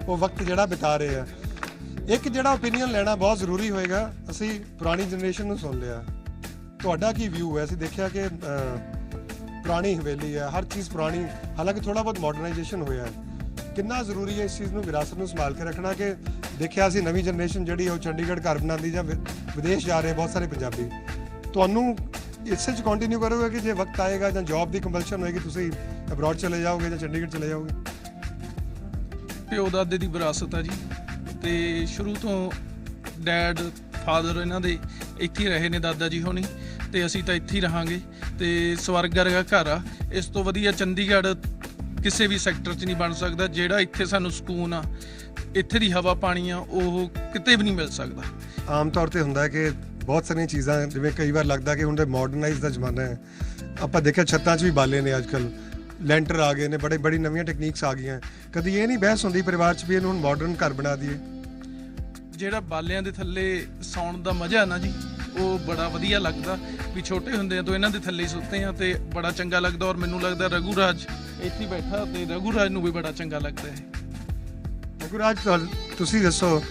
ਉਹ ਵਕਤ ਜਿਹੜਾ ਬਿਤਾ ਰਹੇ ਆ। ਇੱਕ ਜਿਹੜਾ ਓਪੀਨੀਅਨ ਲੈਣਾ ਬਹੁਤ ਜ਼ਰੂਰੀ ਹੋਏਗਾ। ਅਸੀਂ ਪੁਰਾਣੀ ਜਨਰੇਸ਼ਨ ਨੂੰ ਸੁਣ ਲਿਆ, ਤੁਹਾਡਾ ਕੀ ਵਿਊ ਹੈ? ਅਸੀਂ ਦੇਖਿਆ ਕਿ ਪੁਰਾਣੀ ਹਵੇਲੀ ਹੈ, ਹਰ ਚੀਜ਼ ਪੁਰਾਣੀ, ਹਾਲਾਂਕਿ ਥੋੜਾ ਬਹੁਤ ਮਾਡਰਨਾਈਜੇਸ਼ਨ ਹੋਇਆ ਹੈ। ਕਿੰਨਾ ਜ਼ਰੂਰੀ ਹੈ ਇਸ ਚੀਜ਼ ਨੂੰ, ਵਿਰਾਸਤ ਨੂੰ ਸੰਭਾਲ ਕੇ ਰੱਖਣਾ? ਕਿ ਦੇਖਿਆ ਅਸੀਂ ਨਵੀਂ ਜਨਰੇਸ਼ਨ ਜਿਹੜੀ ਉਹ ਚੰਡੀਗੜ੍ਹ ਘਰ ਬਣਾਉਂਦੀ ਜਾਂ ਵਿਦੇਸ਼ ਜਾ ਰਹੇ ਬਹੁਤ ਸਾਰੇ ਪੰਜਾਬੀ, ਤੁਹਾਨੂੰ ਇਸੇ 'ਚ ਕੰਟੀਨਿਊ ਕਰੋਗੇ ਕਿ ਜੇ ਵਕਤ ਆਏਗਾ ਜਾਂ ਜੌਬ ਦੀ ਕੰਪਲਸ਼ਨ ਹੋਏਗੀ ਤੁਸੀਂ ਅਬਰੋਡ ਚਲੇ ਜਾਓਗੇ ਜਾਂ ਚੰਡੀਗੜ੍ਹ ਚਲੇ ਜਾਓਗੇ? ਪਿਓ ਦਾਦੇ ਦੀ ਵਿਰਾਸਤ ਆ ਜੀ, ਤੇ ਸ਼ੁਰੂ ਤੋਂ ਡੈਡ ਫਾਦਰ ਇਹਨਾਂ ਦੇ ਇੱਥੇ ਰਹੇ ਨੇ, ਦਾਦਾ ਜੀ ਹੋਣੀ, ਤੇ ਅਸੀਂ ਤਾਂ ਇੱਥੇ ਹੀ ਰਹਾਂਗੇ ਤੇ ਸਵਰਗ ਵਰਗਾ ਘਰ ਆ। ਇਸ ਤੋਂ ਵਧੀਆ ਚੰਡੀਗੜ੍ਹ ਕਿਸੇ ਵੀ ਸੈਕਟਰ 'ਚ ਨਹੀਂ ਬਣ ਸਕਦਾ। ਜਿਹੜਾ ਇੱਥੇ ਸਾਨੂੰ ਸਕੂਨ ਆ, ਇੱਥੇ ਦੀ ਹਵਾ ਪਾਣੀ ਆ, ਉਹ ਕਿਤੇ ਵੀ ਨਹੀਂ ਮਿਲ ਸਕਦਾ। ਆਮ ਤੌਰ ਤੇ ਹੁੰਦਾ ਹੈ ਕਿ ਬਹੁਤ ਸਾਰੀਆਂ ਚੀਜ਼ਾਂ, ਜਿਵੇਂ ਕਈ ਵਾਰ ਲੱਗਦਾ ਕਿ ਹੁਣ ਤੇ ਮਾਡਰਨਾਈਜ਼ ਦਾ ਜ਼ਮਾਨਾ ਹੈ। ਆਪਾਂ ਦੇਖਿਆ ਛੱਤਾਂ 'ਚ ਵੀ ਬਾਲੇ ਨੇ ਅੱਜ ਕੱਲ੍ਹ, ਲੈਂਟਰ ਆ ਗਏ ਨੇ, ਬੜੀ ਨਵੀਆਂ ਟੈਕਨੀਕਸ ਆ ਗਈਆਂ। ਕਦੀ ਇਹ ਨਹੀਂ ਬਹਿਸ ਹੁੰਦੀ ਪਰਿਵਾਰ 'ਚ ਵੀ ਇਹਨੂੰ ਹੁਣ ਮਾਡਰਨ ਘਰ ਬਣਾ ਦਈਏ? ਜਿਹੜਾ ਬਾਲਿਆਂ ਦੇ ਥੱਲੇ ਸੌਣ ਦਾ ਮਜ਼ਾ ਨਾ ਜੀ, ਉਹ ਬੜਾ ਵਧੀਆ ਲੱਗਦਾ। ਵੀ ਛੋਟੇ ਹੁੰਦੇ ਤੋਂ ਇਹਨਾਂ ਦੇ ਥੱਲੇ ਸੁੱਤੇ ਆ ਤੇ ਬੜਾ ਚੰਗਾ ਲੱਗਦਾ। ਔਰ ਮੈਨੂੰ ਲੱਗਦਾ ਰਘੂ ਰਾਜ ਇੱਥੇ ਬੈਠਾ ਤੇ ਰਘੂ ਰਾਜ ਨੂੰ ਵੀ ਬੜਾ ਚੰਗਾ ਲੱਗਦਾ ਹੈ। ਰਘੂ ਰਾਜ, ਤੁਸੀਂ ਦੱਸੋ,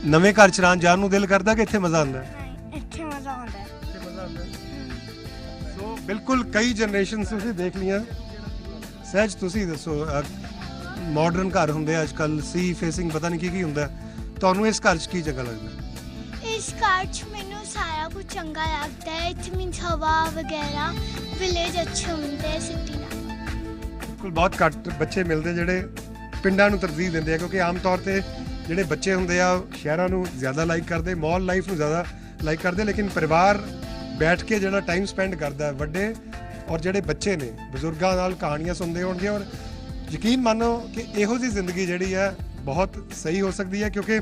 ਨਵੇਂ ਘਰ 'ਚ ਜਾਣ ਨੂੰ ਦਿਲ ਕਰਦਾ ਕਿ ਇੱਥੇ ਮਜ਼ਾ ਆਉਂਦਾ? ਇੱਥੇ ਮਜ਼ਾ ਆਉਂਦਾ ਹੈ। ਇੱਥੇ ਮਜ਼ਾ ਆਉਂਦਾ। ਸੋ ਬਿਲਕੁਲ ਕਈ ਜਨਰੇਸ਼ਨਸ ਤੁਸੀਂ ਦੇਖ ਲਈਆਂ। ਸਹਿਜ, ਤੁਸੀਂ ਦੱਸੋ, ਮਾਡਰਨ ਘਰ ਹੁੰਦੇ ਅੱਜ ਕੱਲ੍ਹ, ਸੀ ਫੇਸਿੰਗ, ਪਤਾ ਨਹੀਂ ਕੀ ਹੁੰਦਾ, ਤੁਹਾਨੂੰ ਇਸ ਘਰ 'ਚ ਕੀ ਚੰਗਾ ਲੱਗਦਾ? ਇਸ ਘਰ 'ਚ ਮੈਨੂੰ ਸਾਰਾ ਕੁਝ ਚੰਗਾ ਲੱਗਦਾ ਹੈ। ਇੱਥੇ ਮੀਨਸ ਹਵਾ ਵਗੈਰਾ, ਵਿਲੇਜ ਅੱਛੇ ਹੁੰਦੇ, ਸਿਟੀ ਨਾਲ। ਬਿਲਕੁਲ ਬਹੁਤ ਘੱਟ ਬੱਚੇ ਮਿਲਦੇ ਜਿਹੜੇ ਪਿੰਡਾਂ ਨੂੰ ਤਰਜੀਹ ਦਿੰਦੇ ਆ, ਕਿਉਂਕਿ ਆਮ ਤੌਰ ਤੇ ਜਿਹੜੇ ਬੱਚੇ ਹੁੰਦੇ ਆ ਸ਼ਹਿਰਾਂ ਨੂੰ ਜ਼ਿਆਦਾ ਲਾਈਕ ਕਰਦੇ, ਮਾਲ ਲਾਈਫ ਨੂੰ ਜ਼ਿਆਦਾ ਲਾਈਕ ਕਰਦੇ। ਲੇਕਿਨ ਪਰਿਵਾਰ ਬੈਠ ਕੇ ਜਿਹੜਾ ਟਾਈਮ ਸਪੈਂਡ ਕਰਦਾ, ਵੱਡੇ ਔਰ ਜਿਹੜੇ ਬੱਚੇ ਨੇ, ਬਜ਼ੁਰਗਾਂ ਨਾਲ ਕਹਾਣੀਆਂ ਸੁਣਦੇ ਹੋਣਗੇ। ਔਰ ਯਕੀਨ ਮੰਨੋ ਕਿ ਇਹੋ ਜਿਹੀ ਜ਼ਿੰਦਗੀ ਜਿਹੜੀ ਹੈ ਬਹੁਤ ਸਹੀ ਹੋ ਸਕਦੀ ਹੈ, ਕਿਉਂਕਿ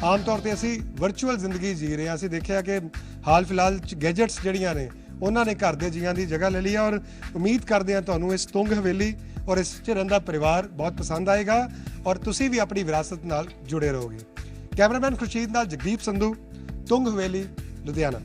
ਆਮ ਤੌਰ ਤੇ ਅਸੀਂ ਵਰਚੁਅਲ ਜ਼ਿੰਦਗੀ ਜੀ ਰਹੇ ਹਾਂ। ਅਸੀਂ ਦੇਖਿਆ ਕਿ ਹਾਲ ਫਿਲਹਾਲ 'ਚ ਗੈਜਟਸ ਜਿਹੜੀਆਂ ਨੇ ਉਹਨਾਂ ਨੇ ਘਰ ਦੇ ਜੀਆਂ ਦੀ ਜਗ੍ਹਾ ਲੈ ਲਈ ਹੈ। ਔਰ ਉਮੀਦ ਕਰਦੇ ਹਾਂ ਤੁਹਾਨੂੰ ਇਸ ਤੁੰਗ ਹਵੇਲੀ ਔਰ ਇਸ 'ਚ ਰਹਿੰਦਾ ਪਰਿਵਾਰ ਬਹੁਤ ਪਸੰਦ ਆਏਗਾ ਔਰ ਤੁਸੀਂ ਵੀ ਆਪਣੀ ਵਿਰਾਸਤ ਨਾਲ ਜੁੜੇ ਰਹੋਗੇ। ਕੈਮਰਾਮੈਨ ਖੁਰਸ਼ੀਦ ਨਾਲ ਜਗਦੀਪ ਸੰਧੂ, ਤੁੰਗ ਹਵੇਲੀ, ਲੁਧਿਆਣਾ।